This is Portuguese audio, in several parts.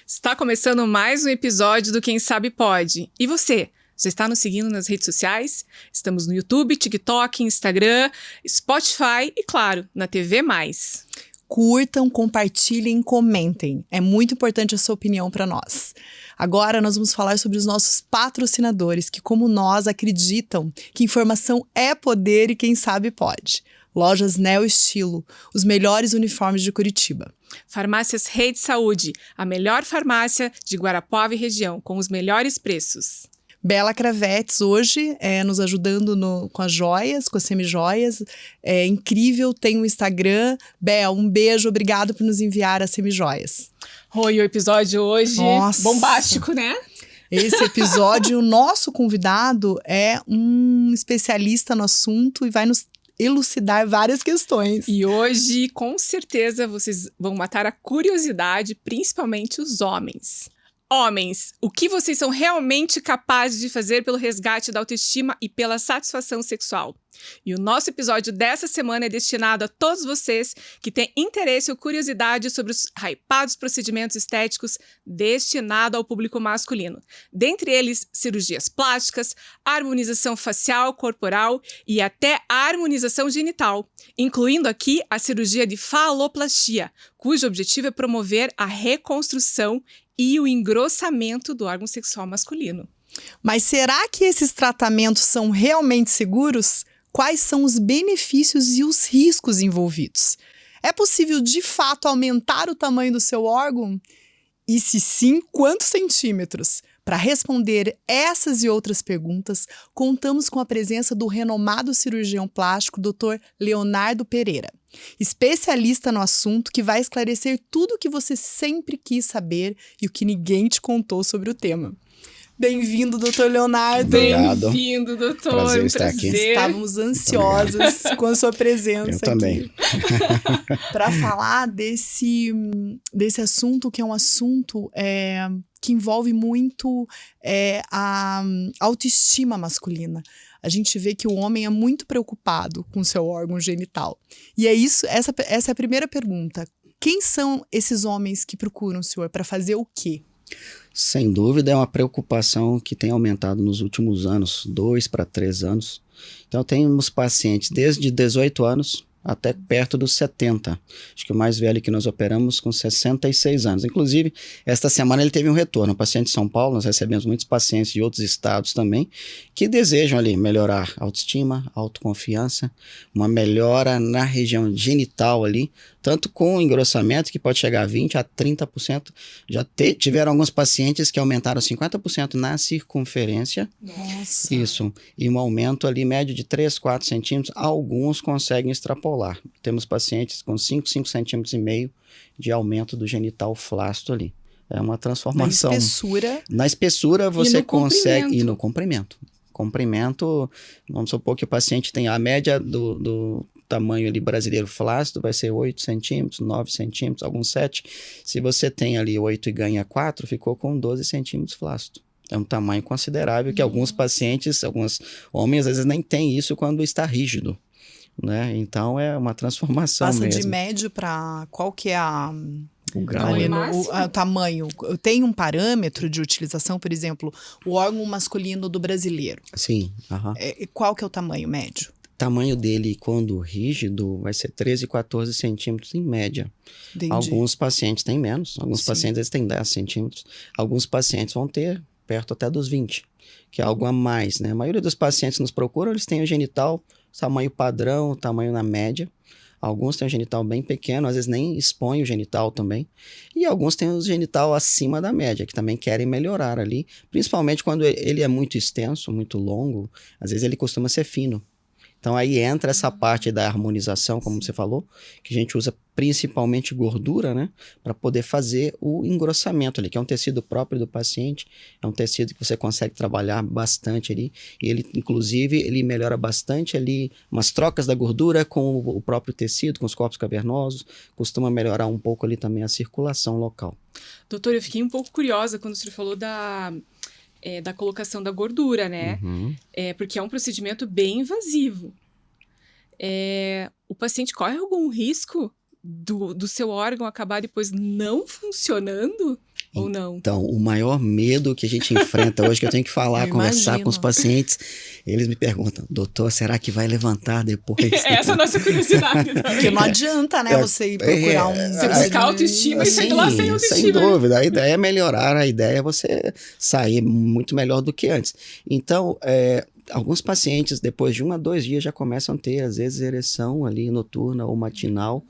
Está começando mais um episódio do Quem Sabe Pode. E você? Já está nos seguindo nas redes sociais? Estamos no YouTube, TikTok, Instagram, Spotify e, claro, na TV+. Curtam, compartilhem, comentem. É muito importante a sua opinião para nós. Agora nós vamos falar sobre os nossos patrocinadores que, como nós, acreditam que informação é poder e quem sabe pode. Lojas Neo Estilo, os melhores uniformes de Curitiba. Farmácias Rede Saúde, a melhor farmácia de Guarapuava e região, com os melhores preços. Bela Cravetes, hoje, nos ajudando com as joias, com as semijoias. É incrível, tem um Instagram. Bel, um beijo, obrigado por nos enviar as semijoias. Oi, o episódio hoje, Nossa. Bombástico, né? Esse episódio, o nosso convidado é um especialista no assunto e vai nos elucidar várias questões. E hoje, com certeza, vocês vão matar a curiosidade, principalmente os homens. Homens, o que vocês são realmente capazes de fazer pelo resgate da autoestima e pela satisfação sexual? E o nosso episódio dessa semana é destinado a todos vocês que têm interesse ou curiosidade sobre os hypados procedimentos estéticos destinados ao público masculino. Dentre eles, cirurgias plásticas, harmonização facial, corporal e até a harmonização genital, incluindo aqui a cirurgia de faloplastia, cujo objetivo é promover a reconstrução e o engrossamento do órgão sexual masculino. Mas será que esses tratamentos são realmente seguros? Quais são os benefícios e os riscos envolvidos? É possível, de fato, aumentar o tamanho do seu órgão? E se sim, quantos centímetros? Para responder essas e outras perguntas, contamos com a presença do renomado cirurgião plástico Dr. Leonardo Pereira, especialista no assunto que vai esclarecer tudo o que você sempre quis saber e o que ninguém te contou sobre o tema. Bem-vindo, doutor Leonardo. Obrigado. Bem-vindo, doutor. Prazer estar aqui. Estávamos ansiosas com a sua presença. Eu também. Para falar desse assunto, que é um assunto que envolve muito a autoestima masculina. A gente vê que o homem é muito preocupado com o seu órgão genital. E essa é a primeira pergunta. Quem são esses homens que procuram o senhor para fazer o quê? Sem dúvida, é uma preocupação que tem aumentado nos últimos anos, 2 para 3 anos. Então, temos pacientes desde 18 anos até perto dos 70. Acho que o mais velho que nós operamos com 66 anos. Inclusive, esta semana ele teve um retorno. Um paciente de São Paulo, nós recebemos muitos pacientes de outros estados também, que desejam ali melhorar a autoestima, autoconfiança, uma melhora na região genital ali, tanto com engrossamento, que pode chegar a 20% a 30%. Já tiveram alguns pacientes que aumentaram 50% na circunferência. Nossa! Isso. E um aumento ali médio de 3, 4 centímetros. Alguns conseguem extrapolar. Temos pacientes com 5,5 centímetros e meio de aumento do genital flácido ali. É uma transformação. Na espessura você consegue... E no comprimento. Comprimento, vamos supor que o paciente tem a média do tamanho ali brasileiro flácido, vai ser 8 centímetros, 9 centímetros, alguns 7. Se você tem ali 8 e ganha 4, ficou com 12 centímetros flácido. É um tamanho considerável que alguns pacientes, alguns homens, às vezes nem têm isso quando está rígido. Né? Então é uma transformação mesmo. Passa de médio para qual que é o grau, o tamanho. Tem um parâmetro de utilização, por exemplo, o órgão masculino do brasileiro. Sim. Qual que é o tamanho médio? O tamanho dele, quando rígido, vai ser 13, 14 centímetros em média. Entendi. Alguns pacientes têm menos, alguns pacientes eles têm 10 centímetros. Alguns pacientes vão ter perto até dos 20, que é algo a mais, né? A maioria dos pacientes que nos procuram, eles têm o genital tamanho padrão, tamanho na média. Alguns têm o genital bem pequeno, às vezes nem expõem o genital também. E alguns têm o genital acima da média, que também querem melhorar ali. Principalmente quando ele é muito extenso, muito longo, às vezes ele costuma ser fino. Então aí entra essa parte da harmonização, como você falou, que a gente usa principalmente gordura, né, para poder fazer o engrossamento ali, que é um tecido próprio do paciente, é um tecido que você consegue trabalhar bastante ali, e ele, inclusive, ele melhora bastante ali, umas trocas da gordura com o próprio tecido, com os corpos cavernosos, costuma melhorar um pouco ali também a circulação local. Doutor, eu fiquei um pouco curiosa quando o senhor falou da colocação da gordura, né? Uhum. Porque é um procedimento bem invasivo. O paciente corre algum risco do seu órgão acabar depois não funcionando ou não? Então, o maior medo que a gente enfrenta hoje, que eu tenho que falar, Eu conversar imagino. com os pacientes, eles me perguntam, doutor, será que vai levantar depois? Essa é a nossa curiosidade Porque também. não adianta, né, você ir procurar Você buscar autoestima e sair de lá sem autoestima. Sem dúvida, a ideia é melhorar, a ideia é você sair muito melhor do que antes. Então, alguns pacientes, depois de 1 a 2 dias, já começam a ter, às vezes, ereção ali noturna ou matinal.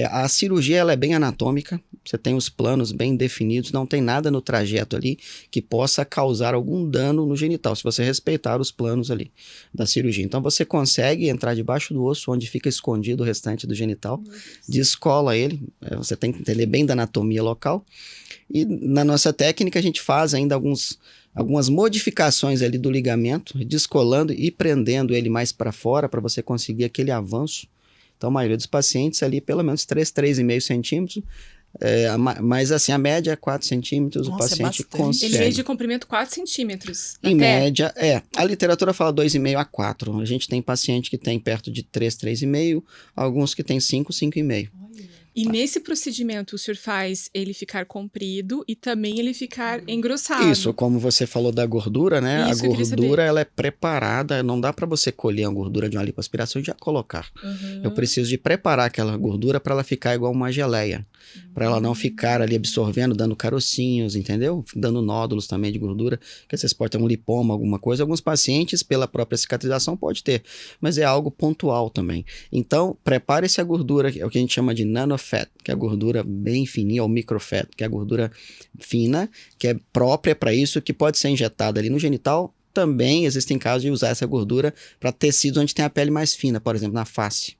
A cirurgia ela é bem anatômica, você tem os planos bem definidos, não tem nada no trajeto ali que possa causar algum dano no genital, se você respeitar os planos ali da cirurgia. Então você consegue entrar debaixo do osso, onde fica escondido o restante do genital, descola ele, você tem que entender bem da anatomia local, e na nossa técnica a gente faz ainda algumas modificações ali do ligamento, descolando e prendendo ele mais para fora, para você conseguir aquele avanço. Então, a maioria dos pacientes ali, pelo menos 3,5 centímetros, mas assim, a média é 4 centímetros, Nossa, o paciente bastante. consegue. Ele é de comprimento 4 centímetros. Em até. média, a literatura fala 2,5 a 4. A gente tem paciente que tem perto de 3, 3,5, alguns que tem 5, 5,5. E nesse procedimento, o senhor faz ele ficar comprido e também ele ficar engrossado. Isso, como você falou da gordura, né? Isso, a eu queria saber. gordura, ela é preparada, não dá para você colher a gordura de uma lipoaspiração e já colocar. Uhum. Eu preciso de preparar aquela gordura para ela ficar igual uma geleia. Para ela não ficar ali absorvendo, dando carocinhos, entendeu? Dando nódulos também de gordura, que às vezes pode ter um lipoma, alguma coisa. Alguns pacientes, pela própria cicatrização, pode ter, mas é algo pontual também. Então, prepare-se a gordura, que é o que a gente chama de nanofat, que é a gordura bem fininha, ou microfat, que é a gordura fina, que é própria para isso, que pode ser injetada ali no genital. Também existem casos de usar essa gordura para tecidos onde tem a pele mais fina, por exemplo, na face.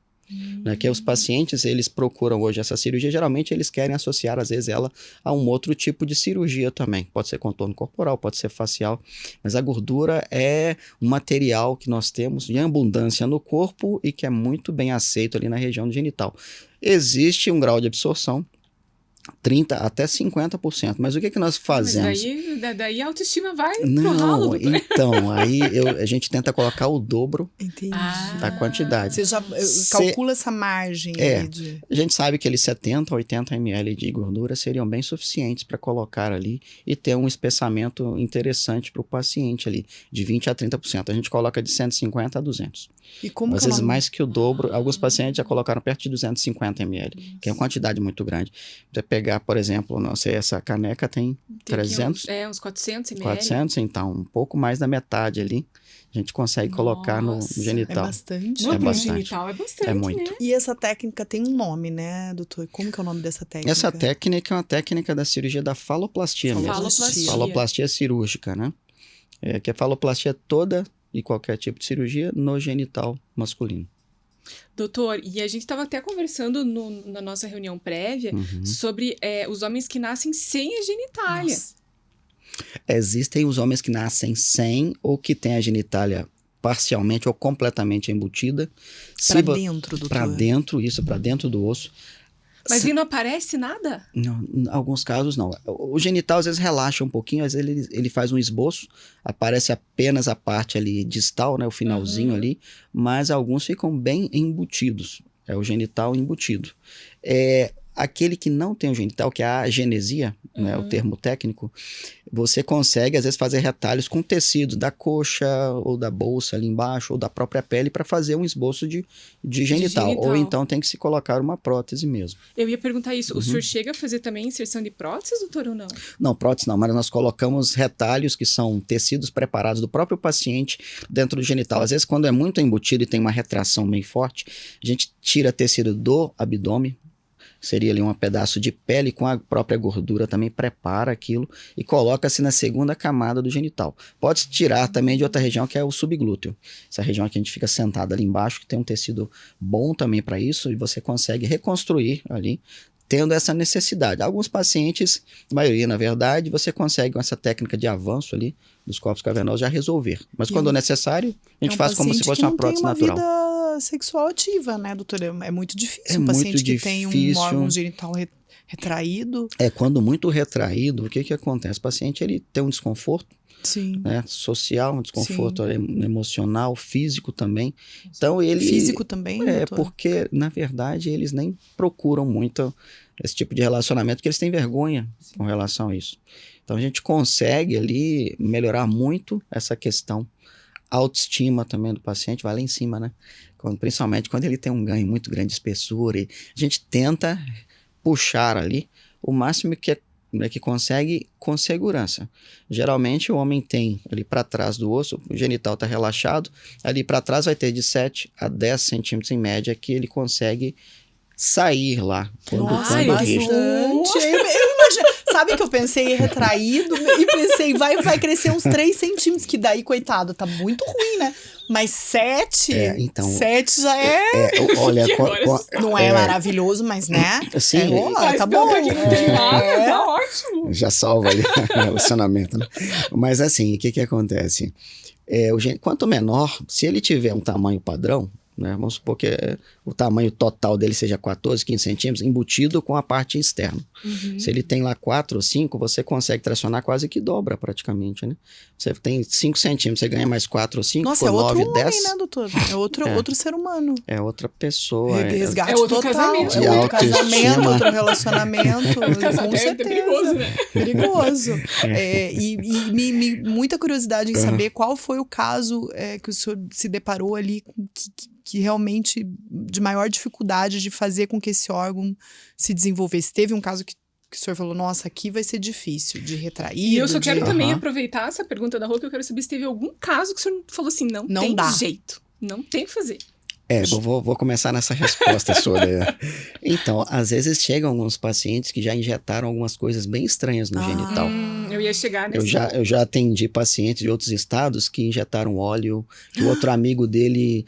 Né, que os pacientes, eles procuram hoje essa cirurgia, geralmente eles querem associar, às vezes, ela a um outro tipo de cirurgia também. Pode ser contorno corporal, pode ser facial, mas a gordura é um material que nós temos em abundância no corpo e que é muito bem aceito ali na região do genital. Existe um grau de absorção, 30% até 50%, mas o que nós fazemos? Mas daí a autoestima vai pro Não, ralo. doutor. então, aí a gente tenta colocar o dobro Entendi. da quantidade. Você já calcula essa margem aí de... A gente sabe que eles 70, 80 ml de gordura seriam bem suficientes para colocar ali e ter um espessamento interessante para o paciente ali, de 20 a 30%. A gente coloca de 150 a 200. E como Às que é o vezes nome? mais que o dobro. Alguns pacientes já colocaram perto de 250 ml, que é uma quantidade muito grande. Você pegar, por exemplo, não sei, essa caneca tem Tem aqui 300, uns 400 ml. 400, então um pouco mais da metade ali. A gente consegue colocar no Nossa, É genital. bastante. Não, É pro bastante. genital é bastante, É muito. né? E essa técnica tem um nome, né, doutor? Como que é o nome dessa técnica? Essa técnica é uma técnica da cirurgia da faloplastia mesmo. Faloplastia. Faloplastia cirúrgica, né? Que é faloplastia toda e qualquer tipo de cirurgia no genital masculino. Doutor, e a gente estava até conversando na nossa reunião prévia Uhum. sobre os homens que nascem sem a genitália. Nossa. Existem os homens que nascem sem ou que têm a genitália parcialmente ou completamente embutida. Pra dentro, doutor. Para dentro, isso, para dentro do osso. Mas e não aparece nada? Não, em alguns casos não. O genital às vezes relaxa um pouquinho, às vezes ele faz um esboço, aparece apenas a parte ali distal, né, o finalzinho ali, mas alguns ficam bem embutidos. É o genital embutido. Aquele que não tem o genital, que é a agenesia, né, o termo técnico, você consegue às vezes fazer retalhos com tecidos da coxa ou da bolsa ali embaixo ou da própria pele para fazer um esboço de genital. Ou então tem que se colocar uma prótese mesmo. Eu ia perguntar isso. O senhor chega a fazer também inserção de próteses, doutor, ou não? Não, prótese não, mas nós colocamos retalhos que são tecidos preparados do próprio paciente dentro do genital. Às vezes quando é muito embutido e tem uma retração bem forte, a gente tira tecido do abdômen, seria ali um pedaço de pele com a própria gordura, também prepara aquilo e coloca-se na segunda camada do genital. Pode tirar também de outra região que é o subglúteo. Essa região que a gente fica sentado ali embaixo, que tem um tecido bom também para isso e você consegue reconstruir ali, tendo essa necessidade. Alguns pacientes, a maioria na verdade, você consegue com essa técnica de avanço ali dos corpos cavernosos já resolver. Mas quando necessário, a gente faz como se fosse uma prótese natural. Vida sexual ativa, né, doutor? É muito difícil. É Um muito paciente que tem um órgão difícil. genital retraído. Quando muito retraído, o que acontece? O paciente ele tem um desconforto, Sim. né? Social, um desconforto emocional, físico também. Então, ele... Físico também, doutor? Porque, na verdade, eles nem procuram muito esse tipo de relacionamento, porque eles têm vergonha com relação a isso. Então, a gente consegue ali melhorar muito essa questão. A autoestima também do paciente vai lá em cima, né? Principalmente quando ele tem um ganho muito grande de espessura. E a gente tenta puxar ali o máximo que consegue com segurança. Geralmente o homem tem ali para trás do osso, o genital está relaxado, ali para trás vai ter de 7 a 10 centímetros em média que ele consegue sair lá. Quando bastante. Eu imagino. Sabe que eu pensei retraído e pensei, vai crescer uns 3 centímetros, que daí, coitado, tá muito ruim, né? Mas 7, então, 7 já é... olha, não é maravilhoso, mas, né? Sim. Tá bom. Tá ótimo. Já salva ali o relacionamento, né? Mas assim, o que acontece? Quanto menor, se ele tiver um tamanho padrão, né, vamos supor que o tamanho total dele seja 14, 15 centímetros, embutido com a parte externa. Se ele tem lá 4 ou 5, você consegue tracionar quase que dobra praticamente, né? Você tem 5 centímetros, você ganha mais 4 ou 5, Nossa, for 9, outro 10. homem, né, doutor? É outro ser humano. É outra pessoa. Resgate outro total. casamento. É outro autoestima. casamento, outro relacionamento. Com É certeza. perigoso, né? Perigoso. Muita curiosidade em saber qual foi o caso que o senhor se deparou ali que realmente de maior dificuldade de fazer com que esse órgão se desenvolvesse. Teve um caso que o senhor falou, nossa, aqui vai ser difícil de retrair. E eu só quero também aproveitar essa pergunta da Rô, que eu quero saber se teve algum caso que o senhor falou assim, não tem dá. jeito, não tem o que fazer. Vou começar nessa resposta sua. Então, às vezes chegam alguns pacientes que já injetaram algumas coisas bem estranhas no genital. Eu ia chegar nesse... Eu já atendi pacientes de outros estados que injetaram óleo, que o outro amigo dele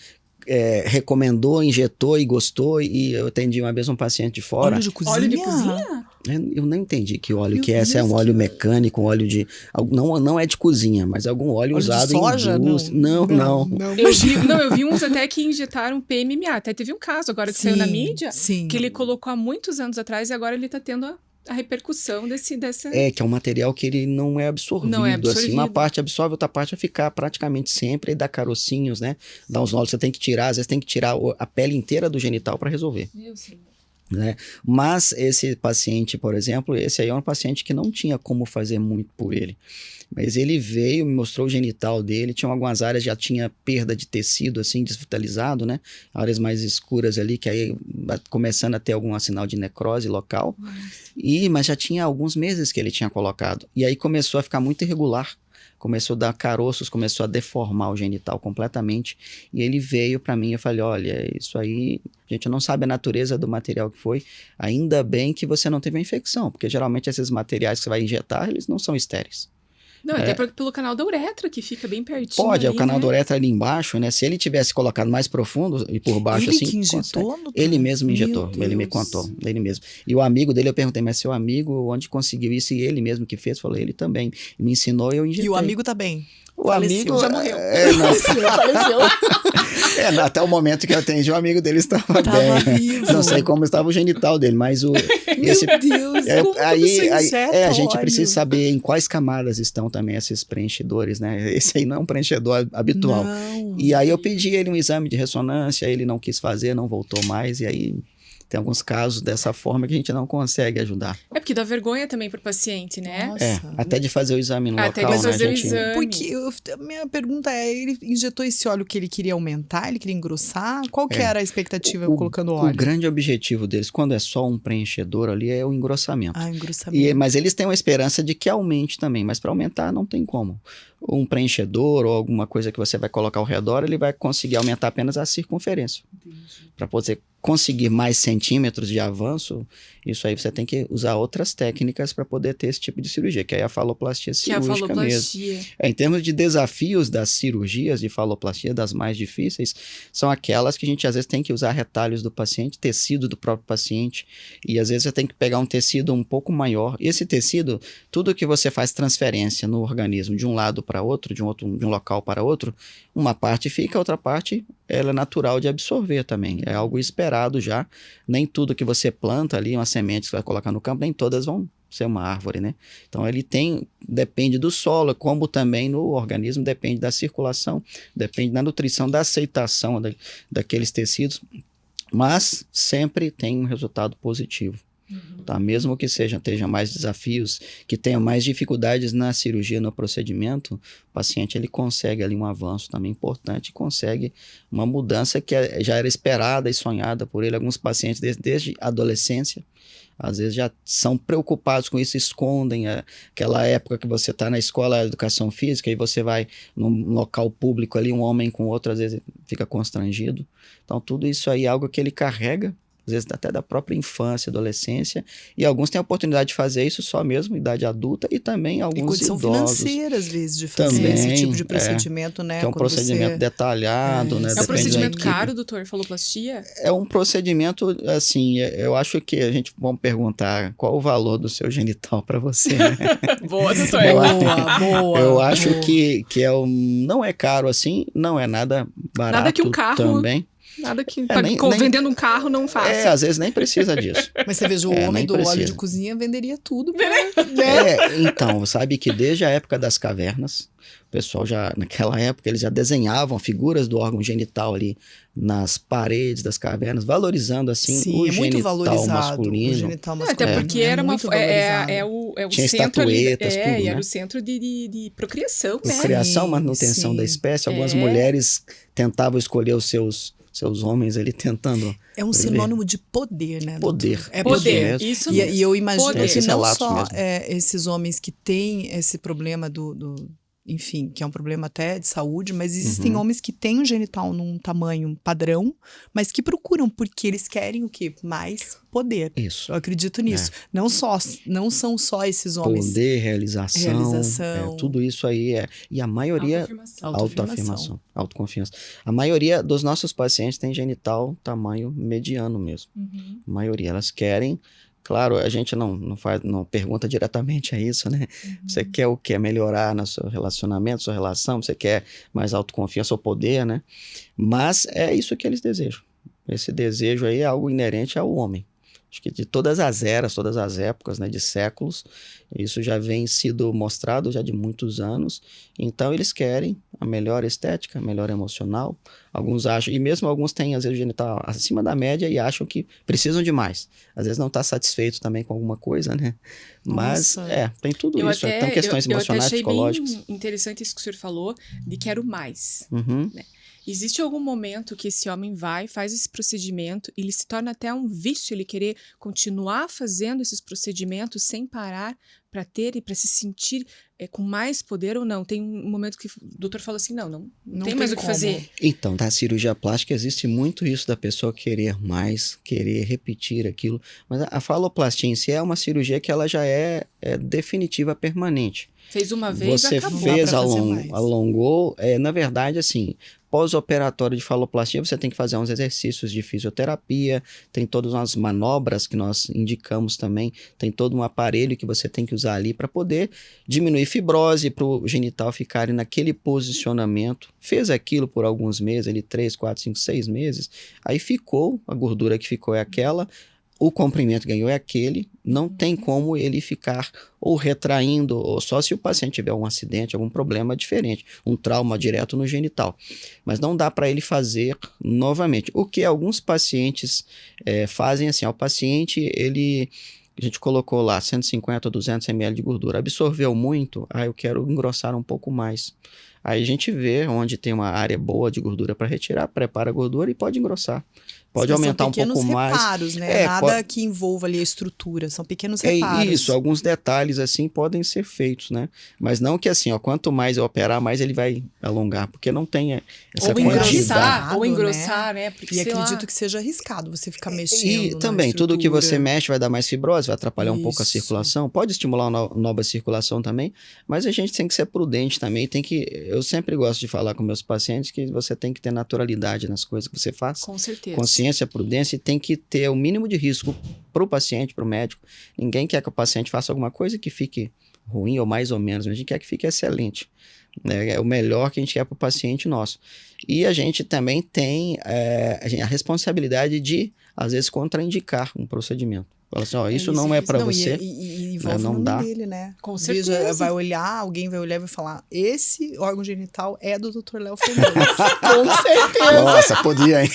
recomendou, injetou e gostou, e eu atendi uma vez um paciente de fora. Óleo de cozinha? Óleo de cozinha? Eu não entendi que óleo Meu que é. Esse é um Deus, óleo mecânico, um óleo de... Não é de cozinha, mas algum óleo usado de soja? em indústria. Não. Eu vi uns até que injetaram PMMA. Até teve um caso agora que saiu na mídia, que ele colocou há muitos anos atrás e agora ele tá tendo a repercussão dessa... Que é um material que ele não é absorvido. Assim, uma parte absorve, outra parte vai ficar praticamente sempre, e dá carocinhos, né? Dá uns nódulos, você tem que tirar, às vezes tem que tirar a pele inteira do genital para resolver. Meu Senhor. Né? Mas esse paciente, por exemplo, esse aí é um paciente que não tinha como fazer muito por ele. Mas ele veio, me mostrou o genital dele, tinha algumas áreas, já tinha perda de tecido, assim, desvitalizado, né? Áreas mais escuras ali, que aí começando a ter algum sinal de necrose local. Mas já tinha alguns meses que ele tinha colocado. E aí começou a ficar muito irregular. Começou a dar caroços, começou a deformar o genital completamente. E ele veio para mim e eu falei, olha, isso aí, a gente não sabe a natureza do material que foi. Ainda bem que você não teve uma infecção, porque geralmente esses materiais que você vai injetar, eles não são estéreis. Não, até pelo canal da uretra, que fica bem pertinho. Pode, ali, o canal né? da uretra ali embaixo, né? Se ele tivesse colocado mais profundo e por baixo Ele assim... que injetou? Ele mesmo injetou, Meu ele me Deus. contou, ele mesmo. E o amigo dele, eu perguntei, mas seu amigo, onde conseguiu isso? E ele mesmo que fez, falou, ele também. Me ensinou e eu injetei. E o amigo tá bem? O Faleceu, amigo... já morreu. Faleceu. Até o momento que eu atendi, o amigo dele estava bem. Vivo. Não sei como estava o genital dele, mas Meu Deus, como que você injeta a gente óleo? precisa saber em quais camadas estão também esses preenchedores, né? Esse aí não é um preenchedor habitual. Não. E aí eu pedi ele um exame de ressonância, ele não quis fazer, não voltou mais, e aí tem alguns casos dessa forma que a gente não consegue ajudar. É porque dá vergonha também pro paciente, né? Nossa. Até de fazer o exame no Até local, de né? fazer A o gente... exame. Porque a minha pergunta é, ele injetou esse óleo que ele queria aumentar, ele queria engrossar? Qual que era a expectativa colocando óleo? O grande objetivo deles, quando é só um preenchedor ali, é o engrossamento. Engrossamento. Mas eles têm uma esperança de que aumente também, mas para aumentar não tem como. Um preenchedor ou alguma coisa que você vai colocar ao redor, ele vai conseguir aumentar apenas a circunferência. Para poder conseguir mais centímetros de avanço, isso aí você tem que usar outras técnicas para poder ter esse tipo de cirurgia, que é a faloplastia cirúrgica mesmo. Em termos de desafios das cirurgias de faloplastia, das mais difíceis, são aquelas que a gente às vezes tem que usar retalhos do paciente, tecido do próprio paciente, e às vezes você tem que pegar um tecido um pouco maior. E esse tecido, tudo que você faz transferência no organismo de um lado para outro, de um local para outro, uma parte fica, a outra parte ela é natural de absorver também. É algo esperado já. Nem tudo que você planta ali, uma semente que você vai colocar no campo, nem todas vão ser uma árvore, né? Então ele depende do solo, como também no organismo, depende da circulação, depende da nutrição, da aceitação daqueles tecidos, mas sempre tem um resultado positivo. Tá? Mesmo que tenha mais desafios, que tenha mais dificuldades na cirurgia, no procedimento, o paciente ele consegue ali um avanço também importante, consegue uma mudança que já era esperada e sonhada por ele. Alguns pacientes desde a adolescência, às vezes já são preocupados com isso, escondem aquela época que você está na escola de educação física e você vai num local público ali, um homem com outro, às vezes fica constrangido. Então tudo isso aí é algo que ele carrega, às vezes até da própria infância, adolescência, e alguns têm a oportunidade de fazer isso só mesmo, idade adulta, e também alguns condição idosos. financeira, às vezes, de fazer também, esse tipo de procedimento, né? Que é um procedimento detalhado, né? É um Depende procedimento da caro, doutor? Faloplastia? É um procedimento, assim, eu acho que a gente vamos perguntar qual o valor do seu genital para você, né? Boa, doutor. Boa. Eu acho que não é caro assim, não é nada barato Nada que um carro também. Nada que nem- vendendo um carro não faça. Às vezes nem precisa disso. Mas você veja, o homem nem do óleo precisa. de cozinha venderia tudo. Então, sabe que desde a época das cavernas, o pessoal naquela época, eles já desenhavam figuras do órgão genital ali nas paredes das cavernas, valorizando assim Sim, o é muito genital valorizado. masculino. O genital masculino. Até porque era uma muito valorizado. o Tinha centro ali, estatuetas, tudo, e né? era o centro de procriação, né? Criação, Sim, manutenção sim. da espécie. Algumas É. mulheres tentavam escolher os seus homens ali tentando É um sinônimo de poder, né? poder. doutor? É Poder, mesmo. isso E, mesmo. e eu imagino Poder. que Esses não relatos só mesmo. esses homens que têm esse problema enfim, que é um problema até de saúde, mas existem homens que têm o genital num tamanho padrão, mas que procuram porque eles querem o quê? Mais poder. Isso. Eu acredito nisso. Não são só esses homens. Poder, realização. Tudo isso aí E a maioria. Autoafirmação. Autoconfiança. A maioria dos nossos pacientes tem genital tamanho mediano mesmo. Uhum. A maioria. Elas querem. Claro, a gente não pergunta diretamente a isso, né? Você quer o quê? Melhorar no seu relacionamento, sua relação? Você quer mais autoconfiança ou poder, né? Mas é isso que eles desejam. Esse desejo aí é algo inerente ao homem. Acho que de todas as eras, todas as épocas, né, de séculos, isso já vem sido mostrado já de muitos anos. Então eles querem a melhor estética, a melhor emocional. Alguns acham, e mesmo alguns têm às vezes o genital acima da média e acham que precisam de mais. Às vezes não está satisfeito também com alguma coisa, né? Mas tem tudo isso. Tem questões emocionais, psicológicas. Eu achei bem interessante isso que o senhor falou, de quero mais. Uhum. Né? Existe algum momento que esse homem faz esse procedimento e ele se torna até um vício, ele querer continuar fazendo esses procedimentos sem parar para ter e para se sentir com mais poder ou não? Tem um momento que o doutor falou assim, não tem mais o que como. fazer. Então, da cirurgia plástica existe muito isso da pessoa querer mais, querer repetir aquilo. Mas a faloplastia em si é uma cirurgia que ela já é definitiva, permanente. Fez uma vez, Você acabou. fez, Não dá pra fazer mais. alongou. Na verdade, assim, pós-operatório de faloplastia, você tem que fazer uns exercícios de fisioterapia, tem todas as manobras que nós indicamos também, tem todo um aparelho que você tem que usar ali para poder diminuir fibrose, para o genital ficar naquele posicionamento. Fez aquilo por alguns meses, ali 3, 4, 5, 6 meses, aí ficou, a gordura que ficou é aquela, o comprimento ganhou é aquele, não tem como ele ficar ou retraindo, ou só se o paciente tiver um acidente, algum problema diferente, um trauma direto no genital. Mas não dá para ele fazer novamente. O que alguns pacientes fazem assim, o paciente, a gente colocou lá 150 ou 200 ml de gordura, absorveu muito, eu quero engrossar um pouco mais. Aí a gente vê onde tem uma área boa de gordura para retirar, prepara a gordura e pode engrossar. Pode aumentar um pouco mais. São pequenos reparos, né? Nada que envolva ali a estrutura, são pequenos reparos. Isso, alguns detalhes assim podem ser feitos, né? Mas não que assim, quanto mais eu operar, mais ele vai alongar, porque não tem essa Ou quantidade. engrossar, né? Porque, E sei lá, acredito que seja arriscado você ficar mexendo E na também, tudo que você estrutura. mexe vai dar mais fibrose, vai atrapalhar um pouco a Isso. circulação, pode estimular uma nova circulação também, mas a gente tem que ser prudente também, eu sempre gosto de falar com meus pacientes que você tem que ter naturalidade nas coisas que você faz, com certeza. consciência, prudência, e tem que ter o mínimo de risco para o paciente, para o médico. Ninguém quer que o paciente faça alguma coisa que fique ruim ou mais ou menos, mas a gente quer que fique excelente. É o melhor que a gente quer para o paciente nosso. E a gente também tem a responsabilidade de, às vezes, contraindicar um procedimento. Fala assim, ó, isso não é para você. E envolve não o nome dá. dele, né? Com certeza. Veja, vai olhar, alguém vai olhar e vai falar, esse órgão genital é do Dr. Léo Fernandes. Com certeza. Nossa, podia, hein?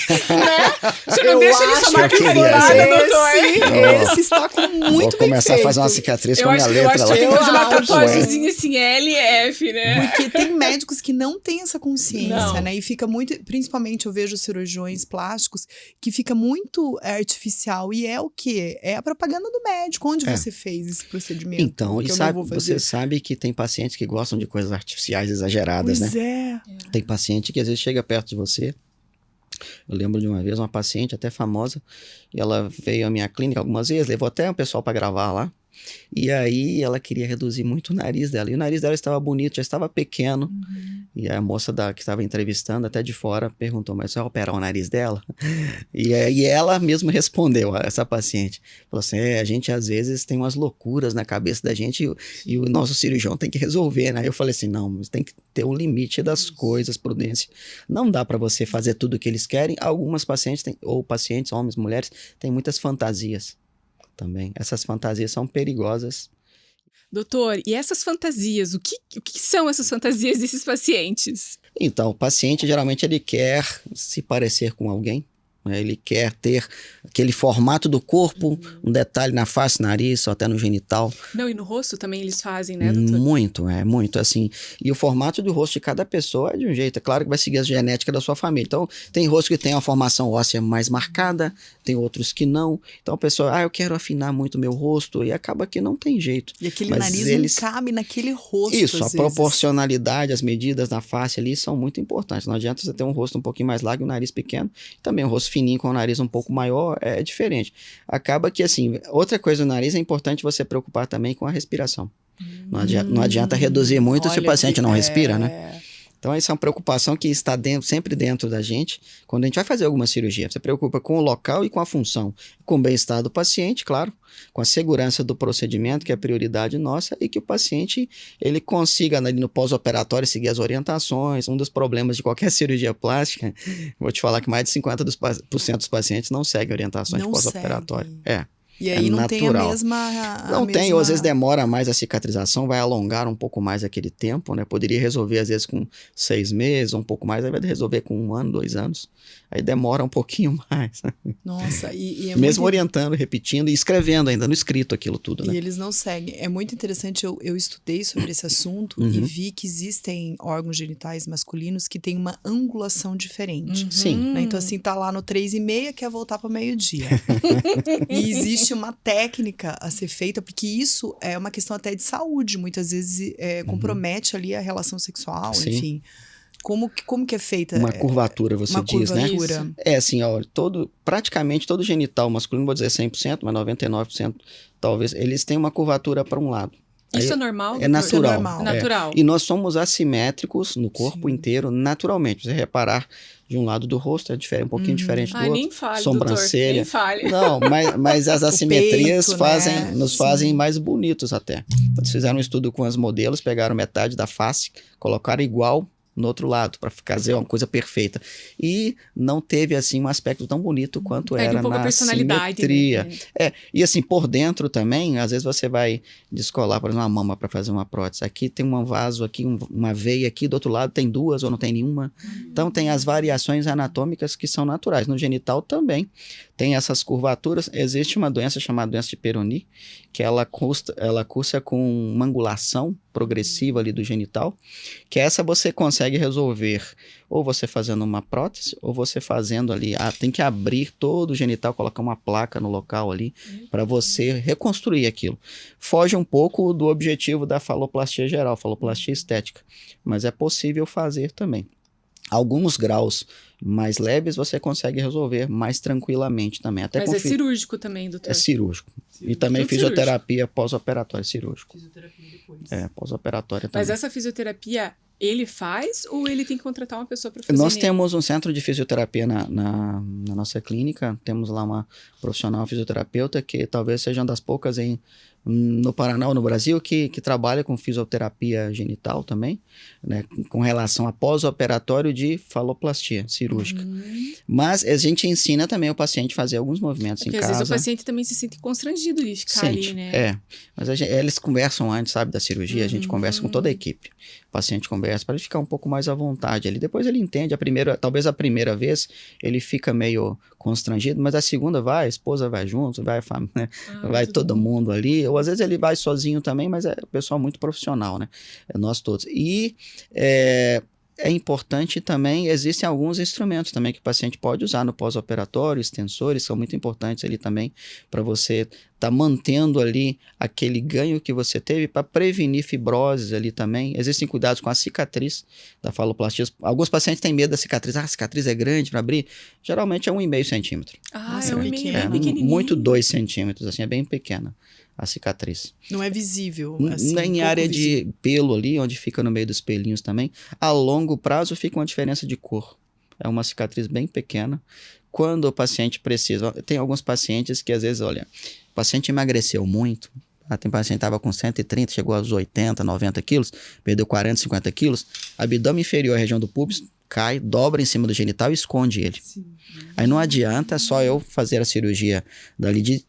Você não Eu deixa ele acho chamar que que eu morada, queria doutor. Esse está com muito Vou começar bem a fazer uma feito. cicatriz Eu com a minha acho letra que lá. tem que fazer uma Eu acho, tatuagemzinha assim, L e F, né? Porque tem médicos que não têm essa consciência, Não. né? E fica muito, principalmente eu vejo cirurgiões plásticos, que fica muito artificial. E é o quê? É a propaganda do médico. Onde você fez esse procedimento? Então, Que e eu sabe, não vou fazer. você sabe que tem pacientes que gostam de coisas artificiais exageradas, Pois né? é. Tem paciente que às vezes chega perto de você. Eu lembro de uma vez uma paciente até famosa, e ela veio à minha clínica algumas vezes, levou até um pessoal para gravar lá. E aí ela queria reduzir muito o nariz dela. E o nariz dela estava bonito, já estava pequeno. E a moça que estava entrevistando, até de fora, perguntou, mas você vai operar o nariz dela? E aí ela mesma respondeu, essa paciente. Falou assim, a gente às vezes tem umas loucuras na cabeça da gente e o nosso cirurgião tem que resolver, né? Aí eu falei assim, não, mas tem que ter um limite das coisas, prudência. Não dá para você fazer tudo o que eles querem. Algumas pacientes, ou pacientes, homens, mulheres, têm muitas fantasias também. Essas fantasias são perigosas. Doutor, e essas fantasias? O que são essas fantasias desses pacientes? Então, o paciente, geralmente, ele quer se parecer com alguém, né? Ele quer ter aquele formato do corpo, um detalhe na face, nariz, ou até no genital. Não, e no rosto também eles fazem, né, doutor? Muito, assim. E o formato do rosto de cada pessoa é de um jeito. É claro que vai seguir a genética da sua família. Então, tem rosto que tem uma formação óssea mais marcada, tem outros que não. Então, a pessoa, eu quero afinar muito meu rosto, e acaba que não tem jeito. E aquele Mas nariz não cabe naquele rosto, Isso, às a vezes. proporcionalidade, as medidas na face ali são muito importantes. Não adianta você ter um rosto um pouquinho mais largo e um nariz pequeno. Também um rosto fininho com o nariz um pouco maior é diferente. Acaba que, assim, outra coisa do nariz é importante você preocupar também com a respiração. Não adianta reduzir muito se o paciente não respira, né? Então, essa é uma preocupação que está sempre dentro da gente. Quando a gente vai fazer alguma cirurgia, você preocupa com o local e com a função. Com o bem-estar do paciente, claro, com a segurança do procedimento, que é a prioridade nossa, e que o paciente ele consiga, ali no pós-operatório, seguir as orientações. Um dos problemas de qualquer cirurgia plástica, vou te falar que mais de 50% dos pacientes não seguem orientações de pós-operatório. E aí não natural. tem a mesma... Não tem, ou às vezes demora mais a cicatrização, vai alongar um pouco mais aquele tempo, né? Poderia resolver às vezes com 6 meses, um pouco mais, aí vai resolver com 1 ano, 2 anos. Aí demora um pouquinho mais. Nossa, e é mesmo muito... orientando, repetindo e escrevendo ainda no escrito aquilo tudo, né? E eles não seguem. É muito interessante, eu estudei sobre esse assunto e vi que existem órgãos genitais masculinos que têm uma angulação diferente. Sim. Né? Então, assim, tá lá no 3,5, quer voltar para meio-dia. E existe uma técnica a ser feita, porque isso é uma questão até de saúde. Muitas vezes compromete ali a relação sexual, Sim. enfim. Como que é feita? Uma curvatura, você diz, né? Curvatura. É assim, ó, praticamente todo genital masculino, não vou dizer 100%, mas 99% talvez, eles têm uma curvatura para um lado. Isso é normal? É natural. Isso é normal. Natural. E nós somos assimétricos no corpo inteiro, naturalmente. Você reparar de um lado do rosto, é um pouquinho diferente do outro. Nem fale, sobrancelha. doutor, nem fale. Não, mas as assimetrias peito, né? nos fazem mais bonitos até. Eles fizeram um estudo com as modelos, pegaram metade da face, colocaram igual no outro lado, para fazer uma coisa perfeita. E não teve, assim, um aspecto tão bonito quanto Perde era um pouco na a personalidade, simetria. né? E assim, por dentro também, às vezes você vai descolar, por exemplo, uma mama para fazer uma prótese. Aqui tem um vaso, aqui uma veia, aqui do outro lado tem 2 ou não tem nenhuma. Então tem as variações anatômicas que são naturais. No genital também tem essas curvaturas. Existe uma doença chamada doença de Peyronie, que ela cursa com uma angulação progressiva ali do genital, que essa você consegue resolver ou você fazendo uma prótese, ou você fazendo ali, tem que abrir todo o genital, colocar uma placa no local ali, para você reconstruir aquilo. Foge um pouco do objetivo da faloplastia geral, faloplastia estética, mas é possível fazer também. Alguns graus mais leves você consegue resolver mais tranquilamente também. Até Mas é cirúrgico também, doutor? É cirúrgico. E também Tudo fisioterapia pós-operatória, cirúrgico. Fisioterapia depois. Pós-operatória também. Mas essa fisioterapia, ele faz ou ele tem que contratar uma pessoa para fazer? Nós temos um centro de fisioterapia na nossa clínica. Temos lá uma profissional fisioterapeuta que talvez seja uma das poucas no Paraná ou no Brasil que trabalha com fisioterapia genital também, né, com relação a pós-operatório de faloplastia, cirúrgica. Mas a gente ensina também o paciente a fazer alguns movimentos em Porque casa. às vezes o paciente também se sente constrangido de ficar ali, né? Mas eles conversam antes, sabe, da cirurgia, a gente conversa com toda a equipe. O paciente conversa para ele ficar um pouco mais à vontade ali. Depois ele entende, talvez a primeira vez ele fica meio constrangido, mas a segunda vai, a esposa vai junto, vai a família, né? Vai todo mundo ali. Ou às vezes ele vai sozinho também, mas é o pessoal muito profissional, né? Nós todos. E é importante também, existem alguns instrumentos também que o paciente pode usar no pós-operatório, extensores, são muito importantes ali também para você estar mantendo ali aquele ganho que você teve para prevenir fibroses ali também. Existem cuidados com a cicatriz da faloplastia. Alguns pacientes têm medo da cicatriz. A cicatriz é grande para abrir. Geralmente é 1,5 centímetro. É 1,5, bem pequenininho. Muito 2 centímetros, assim, é bem pequena a cicatriz. Não é visível, assim. Nem área de pelo ali, onde fica no meio dos pelinhos também. A longo prazo fica uma diferença de cor. É uma cicatriz bem pequena. Quando o paciente precisa... Tem alguns pacientes que às vezes, olha, o paciente emagreceu muito. Tem paciente que estava com 130, chegou aos 80, 90 quilos, perdeu 40, 50 quilos. Abdômen inferior, a região do púbis, cai, dobra em cima do genital e esconde ele. Sim. Aí não adianta só eu fazer a cirurgia dali de...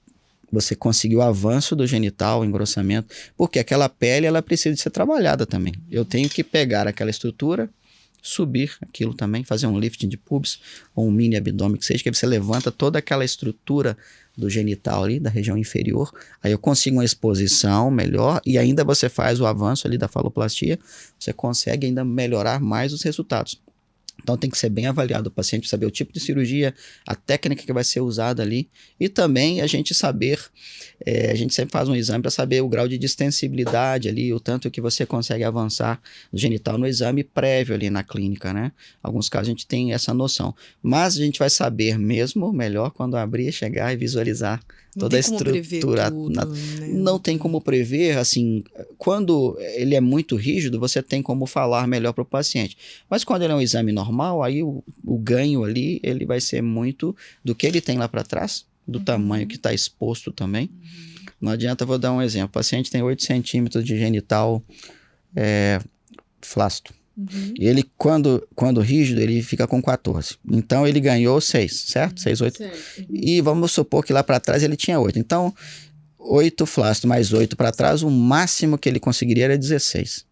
Você conseguiu o avanço do genital, o engrossamento, porque aquela pele ela precisa de ser trabalhada também. Eu tenho que pegar aquela estrutura, subir aquilo também, fazer um lifting de pubis ou um mini abdômen que seja, que você levanta toda aquela estrutura do genital ali, da região inferior, aí eu consigo uma exposição melhor e ainda você faz o avanço ali da faloplastia, você consegue ainda melhorar mais os resultados. Então tem que ser bem avaliado o paciente para saber o tipo de cirurgia, a técnica que vai ser usada ali e também a gente saber, a gente sempre faz um exame para saber o grau de distensibilidade ali, o tanto que você consegue avançar no genital no exame prévio ali na clínica, né? Alguns casos a gente tem essa noção, mas a gente vai saber mesmo melhor quando abrir, chegar e visualizar toda a estrutura. Não tem como prever, assim, quando ele é muito rígido, você tem como falar melhor para o paciente. Mas quando ele é um exame normal, aí o ganho ali, ele vai ser muito do que ele tem lá para trás, do tamanho que está exposto também. Não adianta, vou dar um exemplo. O paciente tem 8 centímetros de genital flácido. E ele, quando rígido, ele fica com 14. Então, ele ganhou 6, certo? 6, 8. E vamos supor que lá para trás ele tinha 8. Então, 8 flácido mais 8 para trás, o máximo que ele conseguiria era 16.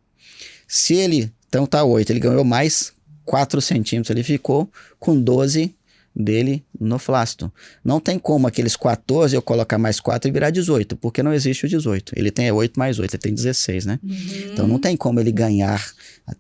Se ele, então tá 8, ele ganhou mais 4 centímetros, ele ficou com 12 dele no flácido. Não tem como aqueles 14 eu colocar mais 4 e virar 18, porque não existe o 18. Ele tem 8 mais 8, ele tem 16, né? Então não tem como ele ganhar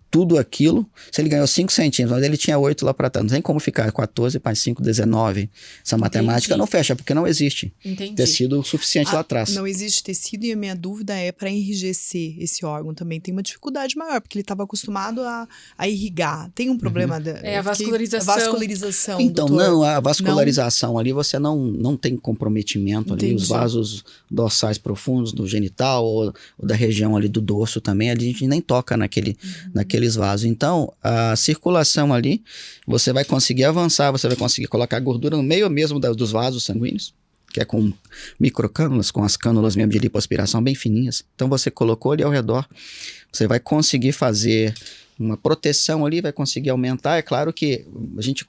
tudo aquilo. Se ele ganhou 5 centímetros, mas ele tinha 8 lá para trás, não tem como ficar 14 mais 5, 19. Essa matemática não fecha, porque não existe tecido suficiente lá atrás. Não existe tecido e a minha dúvida é para enrijecer esse órgão também. Tem uma dificuldade maior, porque ele estava acostumado a irrigar. Tem um problema a vascularização. A vascularização, então, doutor. não, a vascularização ali, você não tem comprometimento ali. Os vasos dorsais profundos do genital ou da região ali do dorso também, a gente nem toca naqueles vasos. Então, a circulação ali, você vai conseguir avançar, você vai conseguir colocar gordura no meio mesmo dos vasos sanguíneos, que é com microcânulas, com as cânulas mesmo de lipoaspiração bem fininhas. Então, você colocou ali ao redor, você vai conseguir fazer uma proteção ali, vai conseguir aumentar. É claro que a gente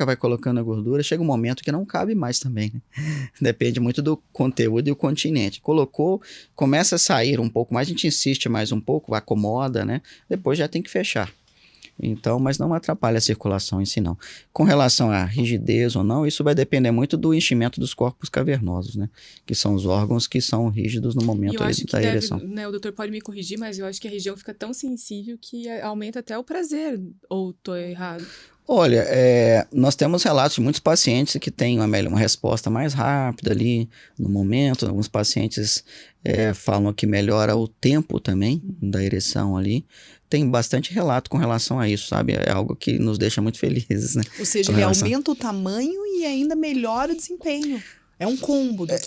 vai colocando a gordura, chega um momento que não cabe mais também, né? Depende muito do conteúdo e o continente. Colocou, começa a sair um pouco mais, a gente insiste mais um pouco, acomoda, né? Depois já tem que fechar. Então, mas não atrapalha a circulação em si, não. Com relação à rigidez ou não, isso vai depender muito do enchimento dos corpos cavernosos, né? Que são os órgãos que são rígidos no momento da ereção. Né, o doutor pode me corrigir, mas eu acho que a região fica tão sensível que aumenta até o prazer, ou estou errado? Olha, nós temos relatos de muitos pacientes que têm uma resposta mais rápida ali no momento. Alguns pacientes falam que melhora o tempo também da ereção ali. Tem bastante relato com relação a isso, sabe? É algo que nos deixa muito felizes, né? Ou seja, ele aumenta o tamanho e ainda melhora o desempenho. É um combo, doutor.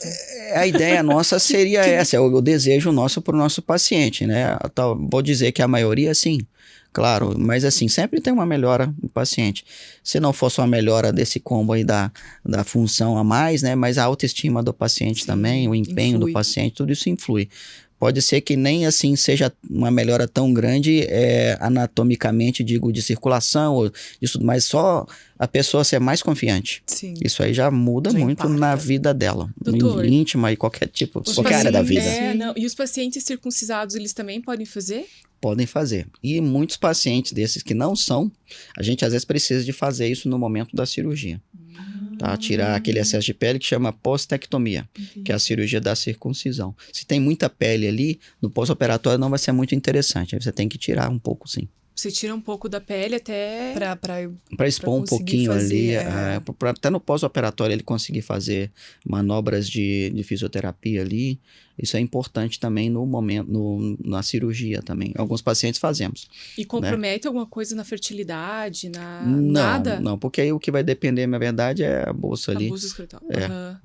A ideia nossa seria essa, é o desejo nosso para o nosso paciente, né? Vou dizer que a maioria, sim. Claro, mas assim, sempre tem uma melhora no paciente. Se não fosse uma melhora desse combo aí da função a mais, né? Mas a autoestima do paciente também, o empenho do paciente, tudo isso influi. Pode ser que nem assim seja uma melhora tão grande anatomicamente, digo, de circulação ou disso, mas só a pessoa ser mais confiante. Sim. Isso aí já muda Já muito impacta. na vida dela, Doutor, íntima e qualquer tipo, os qualquer área da vida. pacientes- e os pacientes circuncisados, eles também podem fazer? Podem fazer. E muitos pacientes desses que não são, a gente às vezes precisa de fazer isso no momento da cirurgia. Tá? Tirar aquele excesso de pele que chama postectomia, que é a cirurgia da circuncisão. Se tem muita pele ali, no pós-operatório não vai ser muito interessante. Aí você tem que tirar um pouco, sim. Você tira um pouco da pele até... Para expor um conseguir pouquinho fazer, ali, até no pós-operatório ele conseguir fazer manobras de fisioterapia ali. Isso é importante também no momento, na cirurgia também. Alguns pacientes fazemos. E compromete alguma coisa na fertilidade, Não, nada? não, porque aí o que vai depender, na verdade, é a bolsa ali, Abuso escrotal.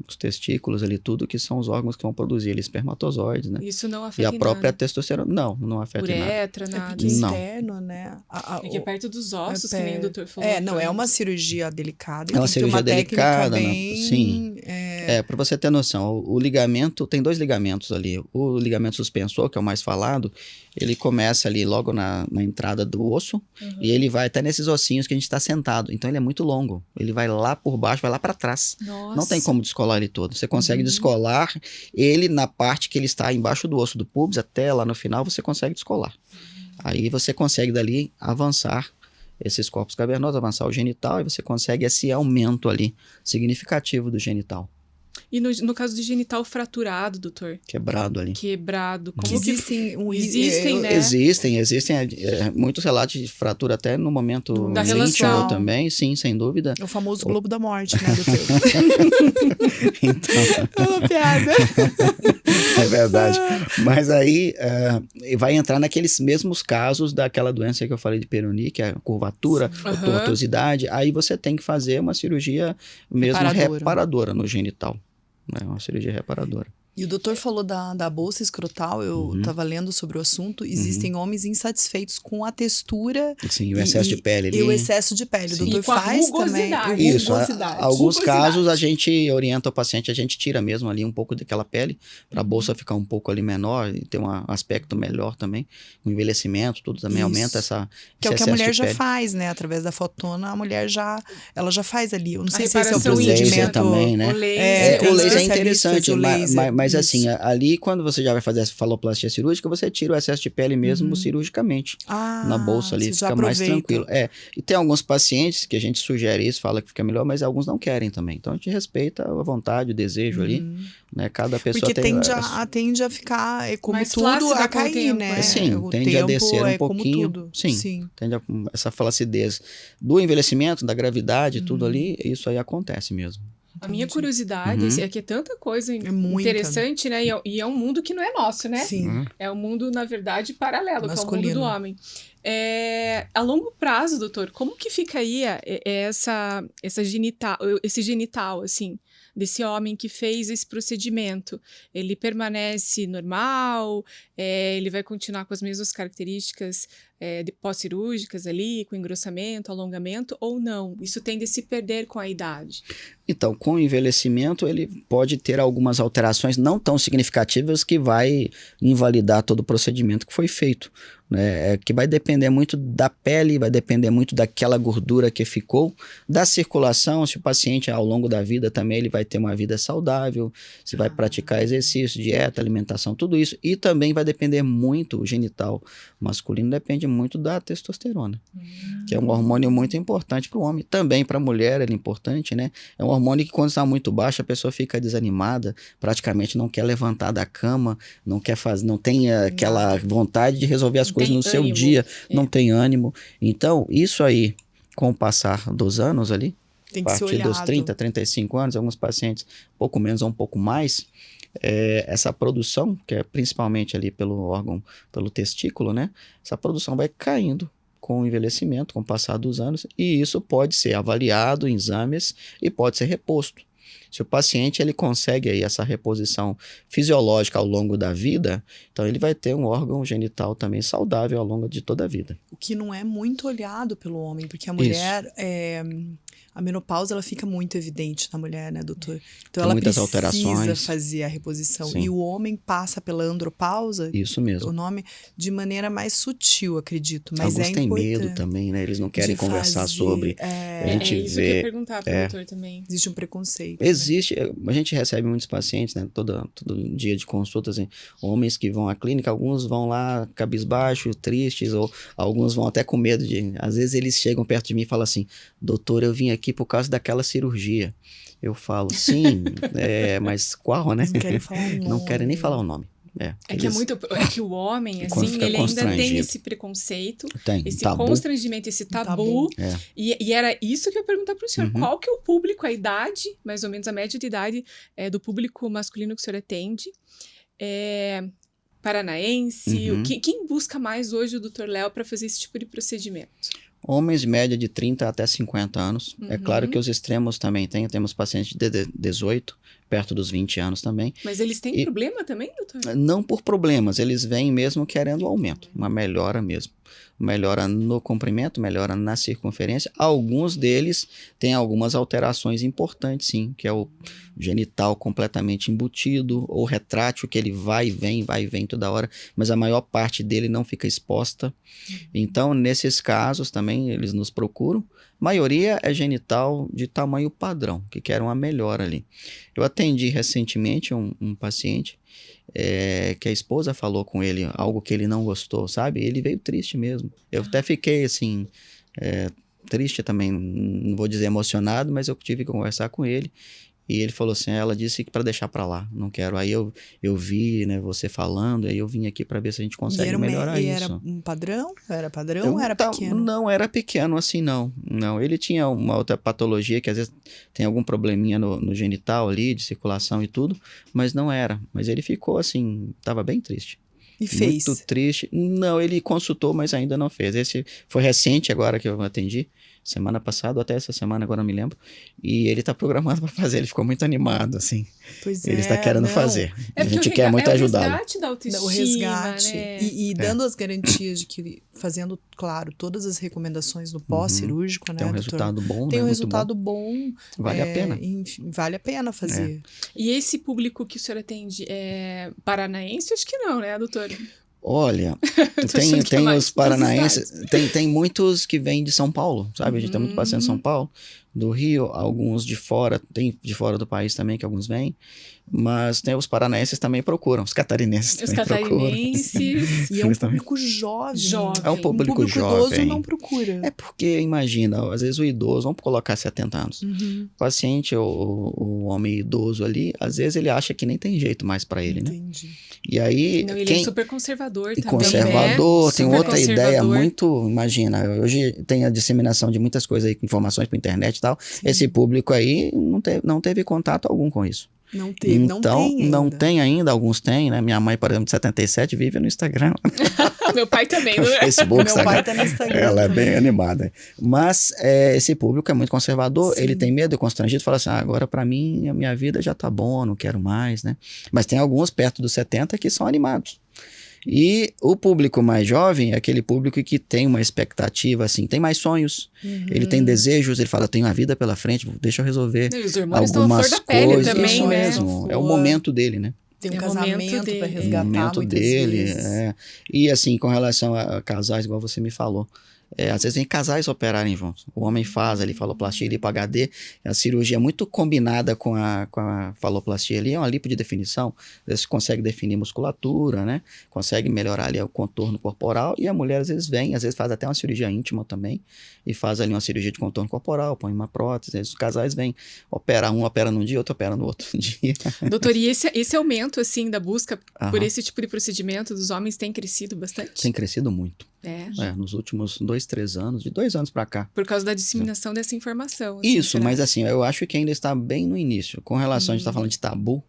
os testículos ali, tudo que são os órgãos que vão produzir ali, espermatozoides, né? Isso não E afeta a em própria nada. testosterona, não afeta em nada. Uretra, É nada. porque é Não. externo, né? É que é perto dos ossos, que nem o doutor falou. Não, é uma cirurgia delicada. É uma tem que ter uma cirurgia delicada, técnica né? bem... Sim. Para você ter noção, o ligamento, tem 2 ligamentos ali. O ligamento suspensor, que é o mais falado, ele começa ali logo na entrada do osso e ele vai até nesses ossinhos que a gente está sentado. Então ele é muito longo. Ele vai lá por baixo, vai lá para trás. Nossa. Não tem como descolar ele todo. Você consegue descolar ele na parte que ele está embaixo do osso do pubis, até lá no final você consegue descolar. Aí você consegue dali avançar esses corpos cavernosos, avançar o genital e você consegue esse aumento ali significativo do genital. E no caso de genital fraturado, doutor? Quebrado ali. Quebrado. Como Existem, Existem, né? Existem muitos relatos de fratura até no momento Da íntimo relação. também, sim, sem dúvida. o famoso Globo da Morte, né, doutor? Então, É uma piada. é verdade. Mas aí vai entrar naqueles mesmos casos daquela doença que eu falei de Peyronie, que é a curvatura, a Aham. tortuosidade. Aí você tem que fazer uma cirurgia mesmo Reparadora. reparadora no genital. Né? Uma cirurgia reparadora. E o doutor falou da bolsa escrotal, eu estava lendo sobre o assunto. Existem homens insatisfeitos com a textura Sim, o excesso de pele ali. e o excesso de pele. Sim. O doutor E com a faz também. rugosidade. Isso, Rugosidade. alguns Rugosidade. casos a gente orienta o paciente, a gente tira mesmo ali um pouco daquela pele, para a bolsa ficar um pouco ali menor e ter um aspecto melhor também. O envelhecimento, tudo também Isso. aumenta Que é o esse que a excesso mulher de já pele. faz, né? Através da fotona, a mulher já faz ali. Eu não sei se esse é o reparação íntima. procedimento. Também, né? O laser. tem O laser é especialistas, interessante, o laser, mas isso. assim, ali quando você já vai fazer essa faloplastia cirúrgica, você tira o excesso de pele mesmo cirurgicamente. Na bolsa ali, você já fica mais aproveita. tranquilo. E tem alguns pacientes que a gente sugere isso, fala que fica melhor, mas alguns não querem também. Então a gente respeita a vontade, o desejo ali, né? Cada pessoa Porque tem... tende a ficar, como Mais tudo, flácida a com o cair, tempo, né? né? Sim, O tende a tempo descer um como pouquinho. tudo. Sim. Tende essa flacidez do envelhecimento, da gravidade, tudo ali, isso aí acontece mesmo. A minha curiosidade é que é tanta coisa muita. interessante, né? E é um mundo que não é nosso, né? Sim. É um mundo, na verdade, paralelo, que é o mundo Masculino. do homem. A longo prazo, doutor, como que fica aí esse genital, assim, desse homem que fez esse procedimento? Ele permanece normal? Ele vai continuar com as mesmas características pós-cirúrgicas ali, com engrossamento, alongamento, ou não? Isso tende a se perder com a idade? Então, com o envelhecimento, ele pode ter algumas alterações não tão significativas que vai invalidar todo o procedimento que foi feito. Né? Que vai depender muito da pele, vai depender muito daquela gordura que ficou, da circulação, se o paciente ao longo da vida também ele vai ter uma vida saudável, se vai praticar exercício, dieta, alimentação, tudo isso. E também vai depender muito, o genital masculino depende muito da testosterona, que é um hormônio muito importante para o homem. Também para a mulher ele é importante, né? É um hormônio que quando está muito baixo a pessoa fica desanimada, praticamente não quer levantar da cama, não quer fazer, não tem aquela vontade de resolver as coisas no seu dia, não tem ânimo. Então, isso aí, com o passar dos anos ali, Tem a que ser partir dos olhado. 30, 35 anos, alguns pacientes um pouco menos ou um pouco mais, essa produção, que é principalmente ali pelo órgão, pelo testículo, né? Essa produção vai caindo com o envelhecimento, com o passar dos anos, e isso pode ser avaliado em exames e pode ser reposto. Se o paciente ele consegue aí essa reposição fisiológica ao longo da vida, então ele vai ter um órgão genital também saudável ao longo de toda a vida. O que não é muito olhado pelo homem, porque a mulher, A menopausa, ela fica muito evidente na mulher, né, doutor? Então, Tem ela muitas precisa alterações. fazer a reposição. Sim. E o homem passa pela andropausa, Isso mesmo. o nome, de maneira mais sutil, acredito. Mas Alguns é têm importante. medo também, né? Eles não querem de conversar fazer, sobre. é, A gente isso que eu ia vê. perguntar pro doutor também. existe um preconceito. Né? Existe, a gente recebe muitos pacientes, né? Todo dia de consulta, assim, homens que vão à clínica, alguns vão lá cabisbaixo, tristes, ou alguns vão até com medo de. Às vezes eles chegam perto de mim e falam assim: doutor, eu vim aqui por causa daquela cirurgia. Eu falo, sim, mas qual, né? Eles não querem falar o nome. Não querem nem falar o nome. É que eles- é muito. É que o homem, Quando assim, fica ele ainda tem constrangido. esse preconceito, Tem, esse tabu. constrangimento, esse tabu. É. E era isso que eu ia perguntar pro senhor. Uhum. Qual que é o público, a idade, mais ou menos a média de idade do público masculino que o senhor atende? Paranaense? Uhum. Quem busca mais hoje o Dr. Léo para fazer esse tipo de procedimento? Homens, média de 30 até 50 anos. É claro Uhum. que os extremos também tem. Temos pacientes de 18, perto dos 20 anos também. Mas eles têm E- problema também, doutor? Não por problemas, eles vêm mesmo querendo aumento, uma melhora mesmo. Melhora no comprimento, melhora na circunferência. Alguns deles têm algumas alterações importantes, sim, que é o genital completamente embutido, ou retrátil, que ele vai e vem toda hora, mas a maior parte dele não fica exposta. Então, nesses casos também, eles nos procuram. A maioria é genital de tamanho padrão, que quer uma melhora ali. Eu atendi recentemente um paciente que a esposa falou com ele algo que ele não gostou, sabe? Ele veio triste mesmo. Eu até fiquei assim, triste também, não vou dizer emocionado, mas eu tive que conversar com ele. E ele falou assim, ela disse que para deixar para lá, não quero. Aí eu vi, né, você falando, aí eu vim aqui para ver se a gente consegue melhorar e isso. era um padrão? Era padrão ou era pequeno? Não era pequeno assim, não. Não, ele tinha uma outra patologia que às vezes tem algum probleminha no genital ali, de circulação e tudo, mas não era. Mas ele ficou assim, estava bem triste. E fez? Muito triste. Não, ele consultou, mas ainda não fez. Esse foi recente agora que eu atendi. Semana passada, ou até essa semana, agora não me lembro. E ele tá programado para fazer, ele ficou muito animado, assim. Pois Ele está querendo fazer. A porque gente quer muito ajudá-lo. É o resgate da autoestima, O resgate. né? E dando as garantias de que, fazendo, claro, todas as recomendações no pós-cirúrgico, né, Tem um doutor? resultado bom, Tem né? um Muito resultado bom. Vale a pena. Enfim, vale a pena fazer. E esse público que o senhor atende é paranaense? Acho que não, né, doutor? Olha, Tô achando que é tem mais os paranaenses, tem muitos que vêm de São Paulo, sabe? A gente tem muito paciente de São Paulo, do Rio, alguns de fora, tem de fora do país também, que alguns vêm, mas tem os paranaenses também procuram, os catarinenses Os também procuram. catarinenses. E é um Eles também- público jovem. Jovem. É um público idoso jovem. não procura. É porque, imagina, às vezes o idoso, vamos colocar 70 anos, Uhum, o paciente, o homem idoso ali, às vezes ele acha que nem tem jeito mais para ele, né? entendi. E aí, Não, ele é super conservador também, conservador, né? tem Super outra ideia conservador. muito, imagina, hoje tem a disseminação de muitas coisas aí, informações por internet e tal, esse público aí não teve contato algum com isso. Não teve, Então, não tem ainda. alguns têm, né? Minha mãe, por exemplo, de 77, vive no Instagram, Meu pai também, no não é? Facebook, Meu Instagram. pai tá no Instagram Ela é também. bem animada. Mas esse público é muito conservador, Sim. ele tem medo, é constrangido, fala assim, agora pra mim a minha vida já tá bom, não quero mais, né? Mas tem alguns perto dos 70 que são animados. E o público mais jovem é aquele público que tem uma expectativa, assim, tem mais sonhos, ele tem desejos, ele fala, tenho a vida pela frente, deixa eu resolver Não, e os hormônios estão à flor algumas da pele coisas. também, Isso né? mesmo, é o momento dele, né? Tem um É o momento casamento dele. para É o O resgatar momento muitas dele, vezes. E assim, com relação a casais, igual você me falou, às vezes vem casais operarem juntos. O homem faz ali faloplastia, lipo HD, a cirurgia é muito combinada com a faloplastia ali, é uma lipo de definição, às vezes consegue definir musculatura, né? Consegue melhorar ali o contorno corporal, e a mulher às vezes vem, às vezes faz até uma cirurgia íntima também, e faz ali uma cirurgia de contorno corporal, põe uma prótese, às vezes os casais vêm, um opera num dia, outro opera no outro dia. Doutor, e esse aumento, assim, da busca por Aham. esse tipo de procedimento dos homens tem crescido bastante? Tem crescido muito. Nos últimos 2-3 anos, de 2 anos para cá. Por causa da disseminação dessa informação. assim, Isso, será? mas assim, eu acho que ainda está bem no início. Com relação, a gente está falando de tabu,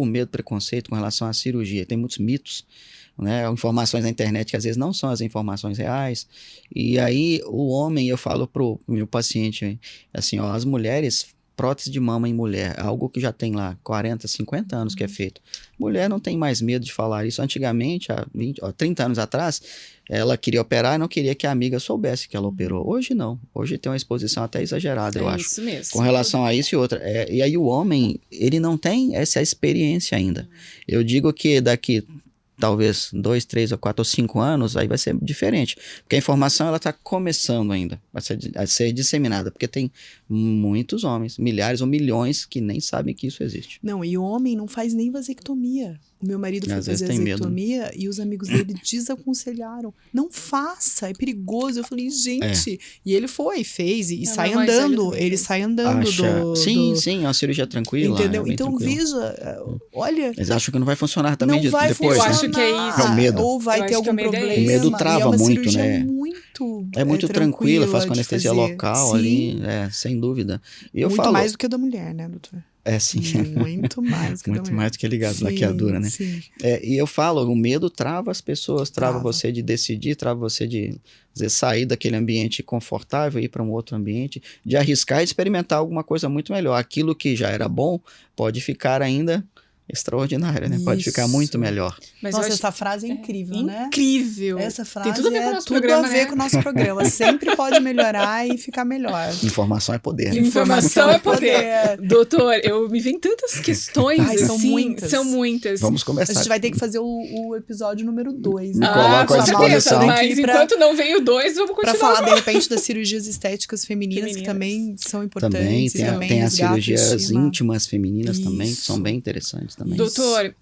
medo, preconceito com relação à cirurgia. Tem muitos mitos, né? Informações na internet que às vezes não são as informações reais. E aí, o homem, eu falo pro meu paciente, assim, ó, as mulheres prótese de mama em mulher, algo que já tem lá 40, 50 anos que é feito. Mulher não tem mais medo de falar isso. Antigamente, há 30 anos atrás, ela queria operar e não queria que a amiga soubesse que ela operou. Hoje não. Hoje tem uma exposição até exagerada, eu acho. É isso mesmo. Com relação a isso e outra. E aí o homem, ele não tem essa experiência ainda. Eu digo que daqui talvez 2, 3 ou 4 ou 5 anos, aí vai ser diferente. Porque a informação, ela está começando ainda a ser disseminada. Porque tem muitos homens, milhares ou milhões, que nem sabem que isso existe. Não, e o homem não faz nem vasectomia. O meu marido foi Às vezes fazer tem medo. vasectomia e os amigos dele desaconselharam. Não faça, é perigoso. Eu falei, gente... E ele foi, fez e sai meu mais velho andando. também Ele fez. sai andando Sim, é uma cirurgia tranquila. Entendeu? é bem Então tranquila. veja, olha... Eles acham que não vai funcionar também não vai depois. Eu funcionar. acho que é isso. É o medo. Ou Eu vai acho ter que algum o medo é problema. esse. O medo e trava é uma muito, cirurgia né? muito muito tranquila, faz com de anestesia fazer. local Sim. ali, sem dúvida. E eu Muito falo, mais do que a da mulher, né, doutor? sim. Muito mais do que a da Muito mulher. mais do que ligado Sim, laqueadura, né? Sim. E eu falo, o medo trava as pessoas, trava Trava. você de decidir, trava você de sair daquele ambiente confortável e ir para um outro ambiente, de arriscar e experimentar alguma coisa muito melhor. Aquilo que já era bom pode ficar ainda extraordinário, né? Pode ficar muito Isso. melhor. Mas eu Nossa, acho essa frase é incrível, né? incrível. Essa frase Tem tudo a ver com o é nosso tudo programa, a ver né? com o nosso programa. Sempre pode melhorar e ficar melhor. Informação é poder. né? Informação é poder. Doutor, me vem tantas questões Ai, assim. são muitas. São muitas. Vamos A começar. gente vai ter que fazer o episódio número 2. Me coloca à com certeza. disposição. Mas enquanto não vem o 2, vamos Pra continuar. falar, de repente, das cirurgias estéticas femininas, que também são importantes. Também e também tem as resgatam a cirurgias estima. íntimas femininas também, que Isso. são bem interessantes também. Doutor,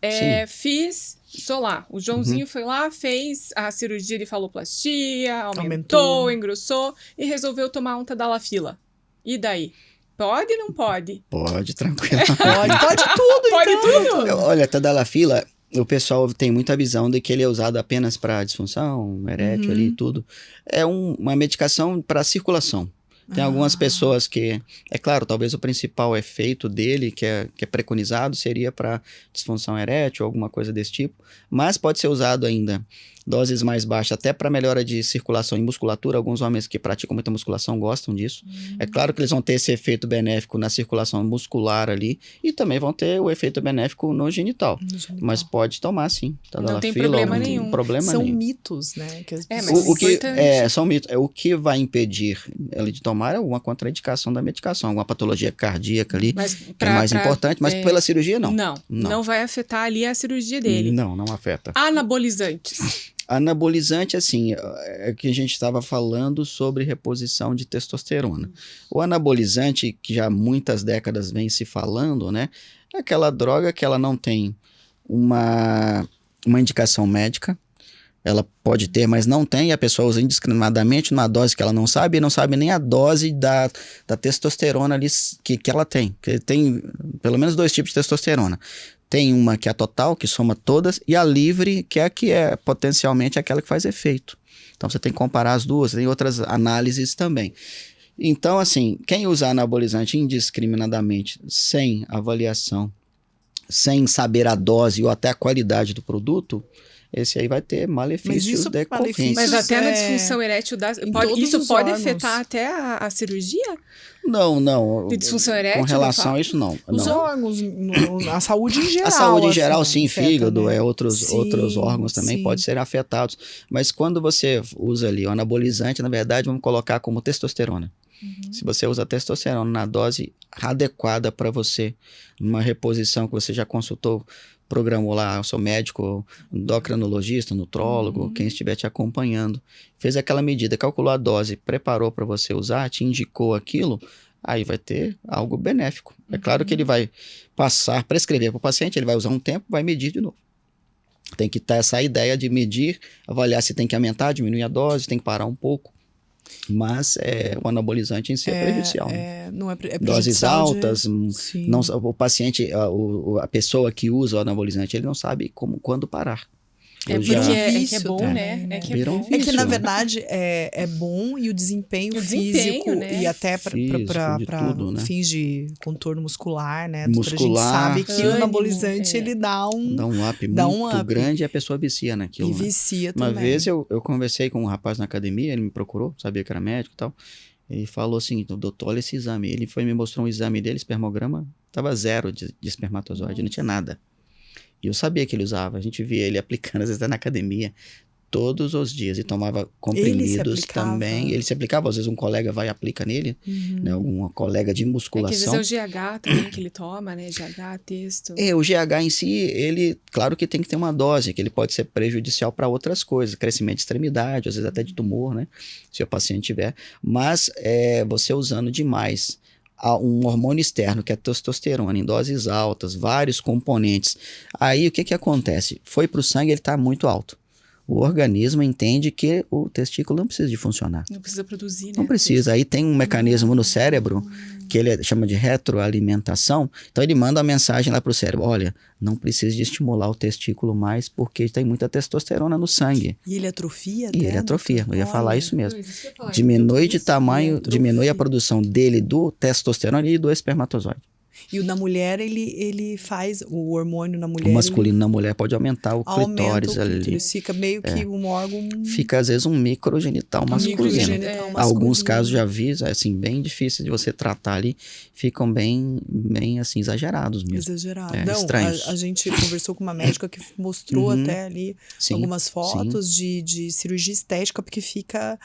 Sim. sou lá. O Joãozinho foi lá, fez a cirurgia de faloplastia, Aumentou. aumentou, engrossou e resolveu tomar um Tadalafila. E daí? Pode ou não pode? Pode, tranquilo. Pode tudo, Pode então. tudo? Olha, Tadalafila, o pessoal tem muita visão de que ele é usado apenas para disfunção erétil ali e tudo. É uma medicação para circulação. Tem algumas pessoas que, é claro, talvez o principal efeito dele, que é preconizado, seria para disfunção erétil ou alguma coisa desse tipo, mas pode ser usado ainda doses mais baixas, até para melhora de circulação e musculatura. Alguns homens que praticam muita musculação gostam disso. É claro que eles vão ter esse efeito benéfico na circulação muscular ali e também vão ter o efeito benéfico no genital. Mas pode tomar, sim. Não tem Tadalafila, problema não tem nenhum. problema São nenhum. mitos, né? Que as Mas pessoas- O que importante. são mitos. O que vai impedir ela de tomar é alguma contraindicação da medicação, alguma patologia cardíaca ali, Mas que é mais importante, mas pela cirurgia não. Não vai afetar ali a cirurgia dele. Não afeta. Anabolizantes. Anabolizante, assim, é que a gente estava falando sobre reposição de testosterona. O anabolizante, que já há muitas décadas vem se falando, né, é aquela droga que ela não tem uma indicação médica. Ela pode ter, mas não tem, e a pessoa usa indiscriminadamente numa dose que ela não sabe, e não sabe nem a dose da testosterona ali que ela tem. Porque tem pelo menos 2 tipos de testosterona. Tem uma que é a total, que soma todas, e a livre, que é potencialmente aquela que faz efeito. Então você tem que comparar as duas, tem outras análises também. Então, assim, quem usa anabolizante indiscriminadamente, sem avaliação, sem saber a dose ou até a qualidade do produto, esse aí vai ter malefícios isso, decorrentes. malefícios- Mas até na é disfunção erétil, todos isso os pode órgãos. afetar até a cirurgia? Não. De disfunção erétil, Com relação não a isso, não. Os não. órgãos, a saúde em geral. A saúde em geral, assim, sim, afeta, fígado, né? outros Sim, órgãos também sim. podem ser afetados. Mas quando você usa ali o anabolizante, na verdade, vamos colocar como testosterona. Se você usa testosterona na dose adequada para você, numa reposição que você já consultou, programou lá o seu médico, endocrinologista, nutrólogo, quem estiver te acompanhando, fez aquela medida, calculou a dose, preparou para você usar, te indicou aquilo, aí vai ter algo benéfico. É claro que ele vai prescrever para o paciente, ele vai usar um tempo, vai medir de novo. Tem que ter essa ideia de medir, avaliar se tem que aumentar, diminuir a dose, tem que parar um pouco. Mas o anabolizante em si é prejudicial. Né? Não é Doses prejudicial altas, Sim. não, o paciente, a pessoa que usa o anabolizante, ele não sabe quando parar. É Eu porque já- é que é Vício bom, também, né? né? É que é Virou um bom. É que, na Isso. verdade, é bom e o desempenho O desempenho, físico né? e até para Físico, de tudo, né? fins de contorno muscular, né? doutora? Muscular, A gente sabe que o ânimo, anabolizante, ele dá um... Dá um up Dá muito um up. grande e a pessoa vicia naquilo. E né? vicia Uma também. vez eu conversei com um rapaz na academia, ele me procurou, sabia que era médico e tal. Ele falou assim, doutor, olha esse exame. Ele foi me mostrou um exame dele, espermograma, tava 0 de espermatozoide, não tinha nada. E eu sabia que ele usava, a gente via ele aplicando, às vezes até na academia, todos os dias, e tomava comprimidos também. Ele se aplicava, às vezes um colega vai e aplica nele, né, alguma colega de musculação. É que às vezes é o GH também que ele toma, né, GH, texto. O GH em si, ele, claro que tem que ter uma dose, que ele pode ser prejudicial para outras coisas, crescimento de extremidade, às vezes até de tumor, né, se o paciente tiver, mas você usando demais um hormônio externo, que é a testosterona, em doses altas, vários componentes, aí o que acontece? Foi para o sangue, ele está muito alto. O organismo entende que o testículo não precisa de funcionar. Não precisa produzir, né? Não precisa. Aí tem um mecanismo no cérebro que ele chama de retroalimentação. Então ele manda uma mensagem lá para o cérebro. Olha, não precisa de estimular o testículo mais porque tem muita testosterona no sangue. E ele atrofia? E ele atrofia. Eu ia falar isso mesmo. Falar, diminui de tamanho, diminui a produção dele do testosterona e do espermatozoide. E o na mulher, ele faz o hormônio na mulher. O masculino na mulher pode aumentar o clitóris ali. Fica meio que um órgão. Fica às vezes um microgenital masculino. Alguns casos já vi, assim, bem difícil de você tratar ali, ficam bem assim, exagerados mesmo. Exagerado. Estranhos. A gente conversou com uma médica que mostrou até ali algumas fotos de cirurgia estética, porque fica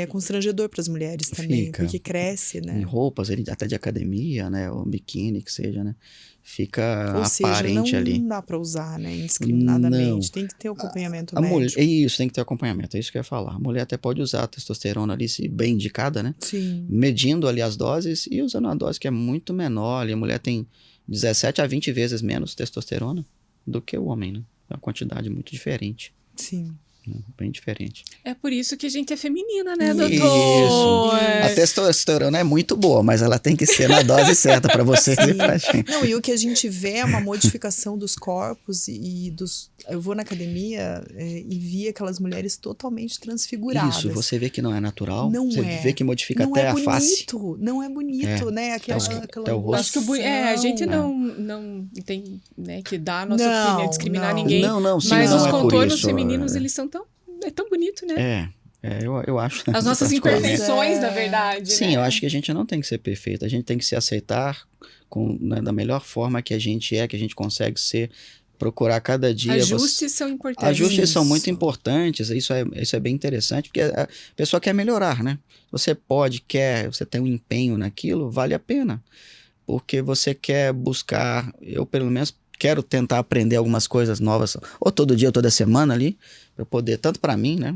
constrangedor para as mulheres também, porque cresce, né? Em roupas, até de academia, né? Ou biquíni, que seja, né? Fica Ou aparente seja, ali. Não dá para usar, né? Indiscriminadamente. Tem que ter acompanhamento médico. Isso, tem que ter acompanhamento. É isso que eu ia falar. A mulher até pode usar a testosterona ali, se bem indicada, né? Sim. Medindo ali as doses e usando uma dose que é muito menor. Ali a mulher tem 17 a 20 vezes menos testosterona do que o homem, né? É uma quantidade muito diferente. Sim. Bem diferente. É por isso que a gente é feminina, né, doutor? Isso. A testosterona é muito boa, mas ela tem que ser na dose certa para você e pra gente. Não, e o que a gente vê é uma modificação dos corpos e dos... Eu vou na academia e vi aquelas mulheres totalmente transfiguradas. Isso, você vê que não é natural. Não você vê que modifica não até é a face. Não é bonito, né? Aquela até o rosto. Acho que a gente não tem, né, que dar a nossa opinião, discriminar ninguém. Sim, mas não os é por contornos isso, femininos, eles são tão bonito, né? Eu acho. As nossas imperfeições, na verdade. Sim, né? eu acho que a gente não tem que ser perfeito. A gente tem que se aceitar da melhor forma que a gente é, que a gente consegue ser. Procurar cada dia. Ajustes são importantes. Ajustes são muito importantes. Isso é bem interessante, porque a pessoa quer melhorar, né? Você você tem um empenho naquilo, vale a pena. Porque você quer buscar, eu pelo menos quero tentar aprender algumas coisas novas, ou todo dia, ou toda semana ali, para poder, tanto para mim, né,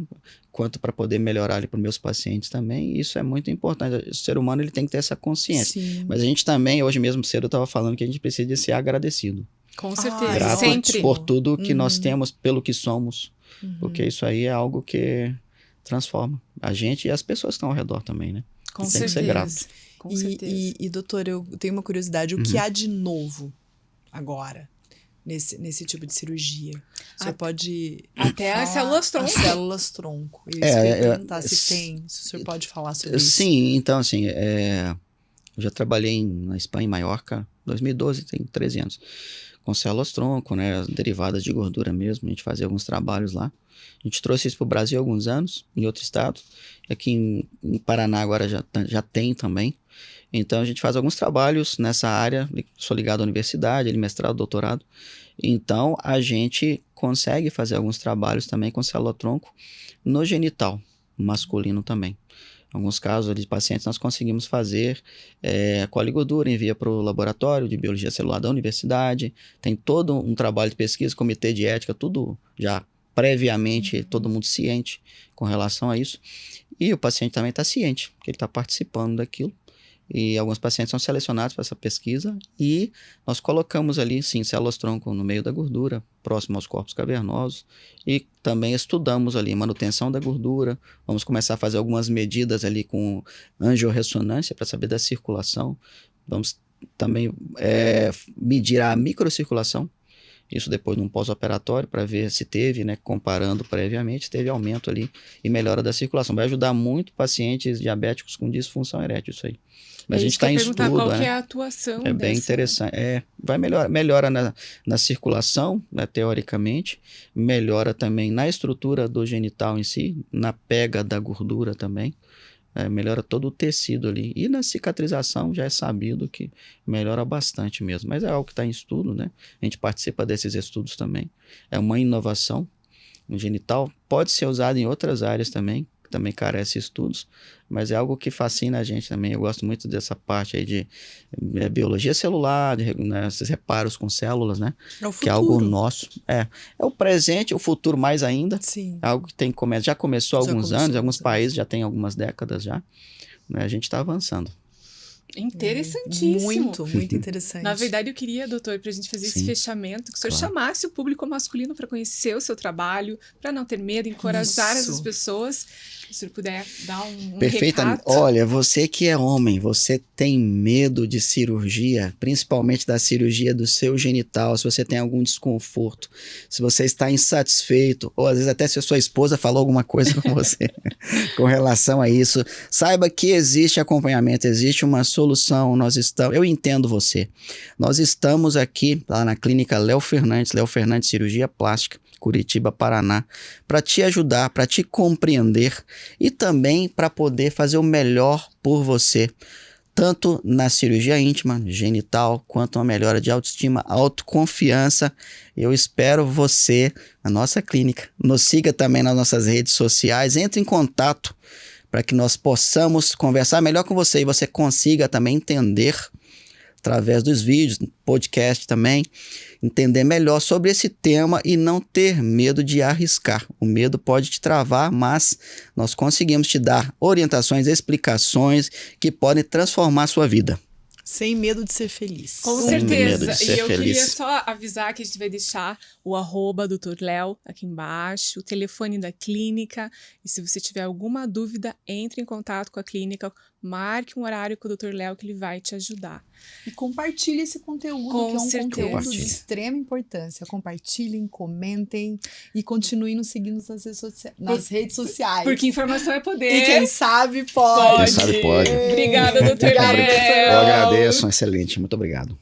quanto para poder melhorar ali para os meus pacientes também. Isso é muito importante. O ser humano ele tem que ter essa consciência. Sim. Mas a gente também, hoje mesmo cedo, eu estava falando que a gente precisa de ser agradecido. Com certeza. Grato sempre. por tudo que nós temos, pelo que somos. Porque isso aí é algo que transforma a gente e as pessoas que estão ao redor também, né? Com tem certeza. que ser grato. Com certeza. E, doutor, eu tenho uma curiosidade. O que há de novo agora nesse tipo de cirurgia? Você pode até as células-tronco. As células-tronco. Eu ia perguntar se o senhor pode falar sobre isso. Sim, então assim, eu já trabalhei na Espanha, em Maiorca, 2012, tem 13 anos, com células-tronco, né, derivadas de gordura mesmo. A gente fazia alguns trabalhos lá. A gente trouxe isso para o Brasil há alguns anos, em outro estado. Aqui em Paraná agora já tem também. Então a gente faz alguns trabalhos nessa área. Sou ligado à universidade, ele mestrado, doutorado. Então a gente consegue fazer alguns trabalhos também com célula-tronco no genital masculino também. Em alguns casos de pacientes nós conseguimos fazer com a gordura, envia para o laboratório de biologia celular da universidade. Tem todo um trabalho de pesquisa, comitê de ética, tudo já previamente, todo mundo ciente com relação a isso. E o paciente também está ciente, que ele está participando daquilo. E alguns pacientes são selecionados para essa pesquisa e nós colocamos ali, sim, células-tronco no meio da gordura, próximo aos corpos cavernosos, e também estudamos ali manutenção da gordura. Vamos começar a fazer algumas medidas ali com angiorressonância para saber da circulação. Vamos também medir a microcirculação, isso depois num pós-operatório, para ver se teve, né, comparando previamente, teve aumento ali e melhora da circulação. Vai ajudar muito pacientes diabéticos com disfunção erétil, isso aí. Mas a gente está em estudo, qual né? que é a atuação É bem interessante. Vai melhora na circulação, né, teoricamente, melhora também na estrutura do genital em si, na pega da gordura também. melhora todo o tecido ali. E na cicatrização já é sabido que melhora bastante mesmo. Mas é algo que está em estudo, né? A gente participa desses estudos também. É uma inovação. O genital pode ser usado em outras áreas também, que também carece de estudos, mas é algo que fascina a gente também. Eu gosto muito dessa parte aí de biologia celular, né, esses reparos com células, né? É o futuro. Que é algo nosso. É o presente, o futuro mais ainda. Sim. É algo que já começou há alguns anos, em alguns países já tem algumas décadas já. Né? A gente está avançando. Interessantíssimo. Muito interessante. Na verdade, eu queria, doutor, para a gente fazer esse fechamento, que o senhor chamasse o público masculino para conhecer o seu trabalho, para não ter medo, encorajar essas pessoas. Se o senhor puder dar um Perfeitamente. recado. Olha, você que é homem, você tem medo de cirurgia, principalmente da cirurgia do seu genital, se você tem algum desconforto, se você está insatisfeito, ou às vezes até se a sua esposa falou alguma coisa com você com relação a isso, saiba que existe acompanhamento, existe uma solução. Eu entendo você. Nós estamos aqui lá na clínica Léo Fernandes Cirurgia Plástica, Curitiba, Paraná, para te ajudar, para te compreender e também para poder fazer o melhor por você, tanto na cirurgia íntima, genital, quanto uma melhora de autoestima, autoconfiança. Eu espero você na nossa clínica. Nos siga também nas nossas redes sociais, entre em contato para que nós possamos conversar melhor com você e você consiga também entender através dos vídeos, podcast também, entender melhor sobre esse tema e não ter medo de arriscar. O medo pode te travar, mas nós conseguimos te dar orientações, explicações que podem transformar a sua vida. Sem medo de ser feliz. Com certeza. E eu queria só avisar que a gente vai deixar o @Dr. Léo aqui embaixo, o telefone da clínica. E se você tiver alguma dúvida, entre em contato com a clínica, marque um horário com o Dr. Léo que ele vai te ajudar. E compartilhe esse conteúdo, Com que é um certeza. conteúdo de extrema importância. Compartilhem, comentem e continuem nos seguindo nas redes sociais. Porque informação é poder. E quem sabe pode. Quem sabe pode. Obrigada, doutor Léo. Eu agradeço, excelente. Muito obrigado.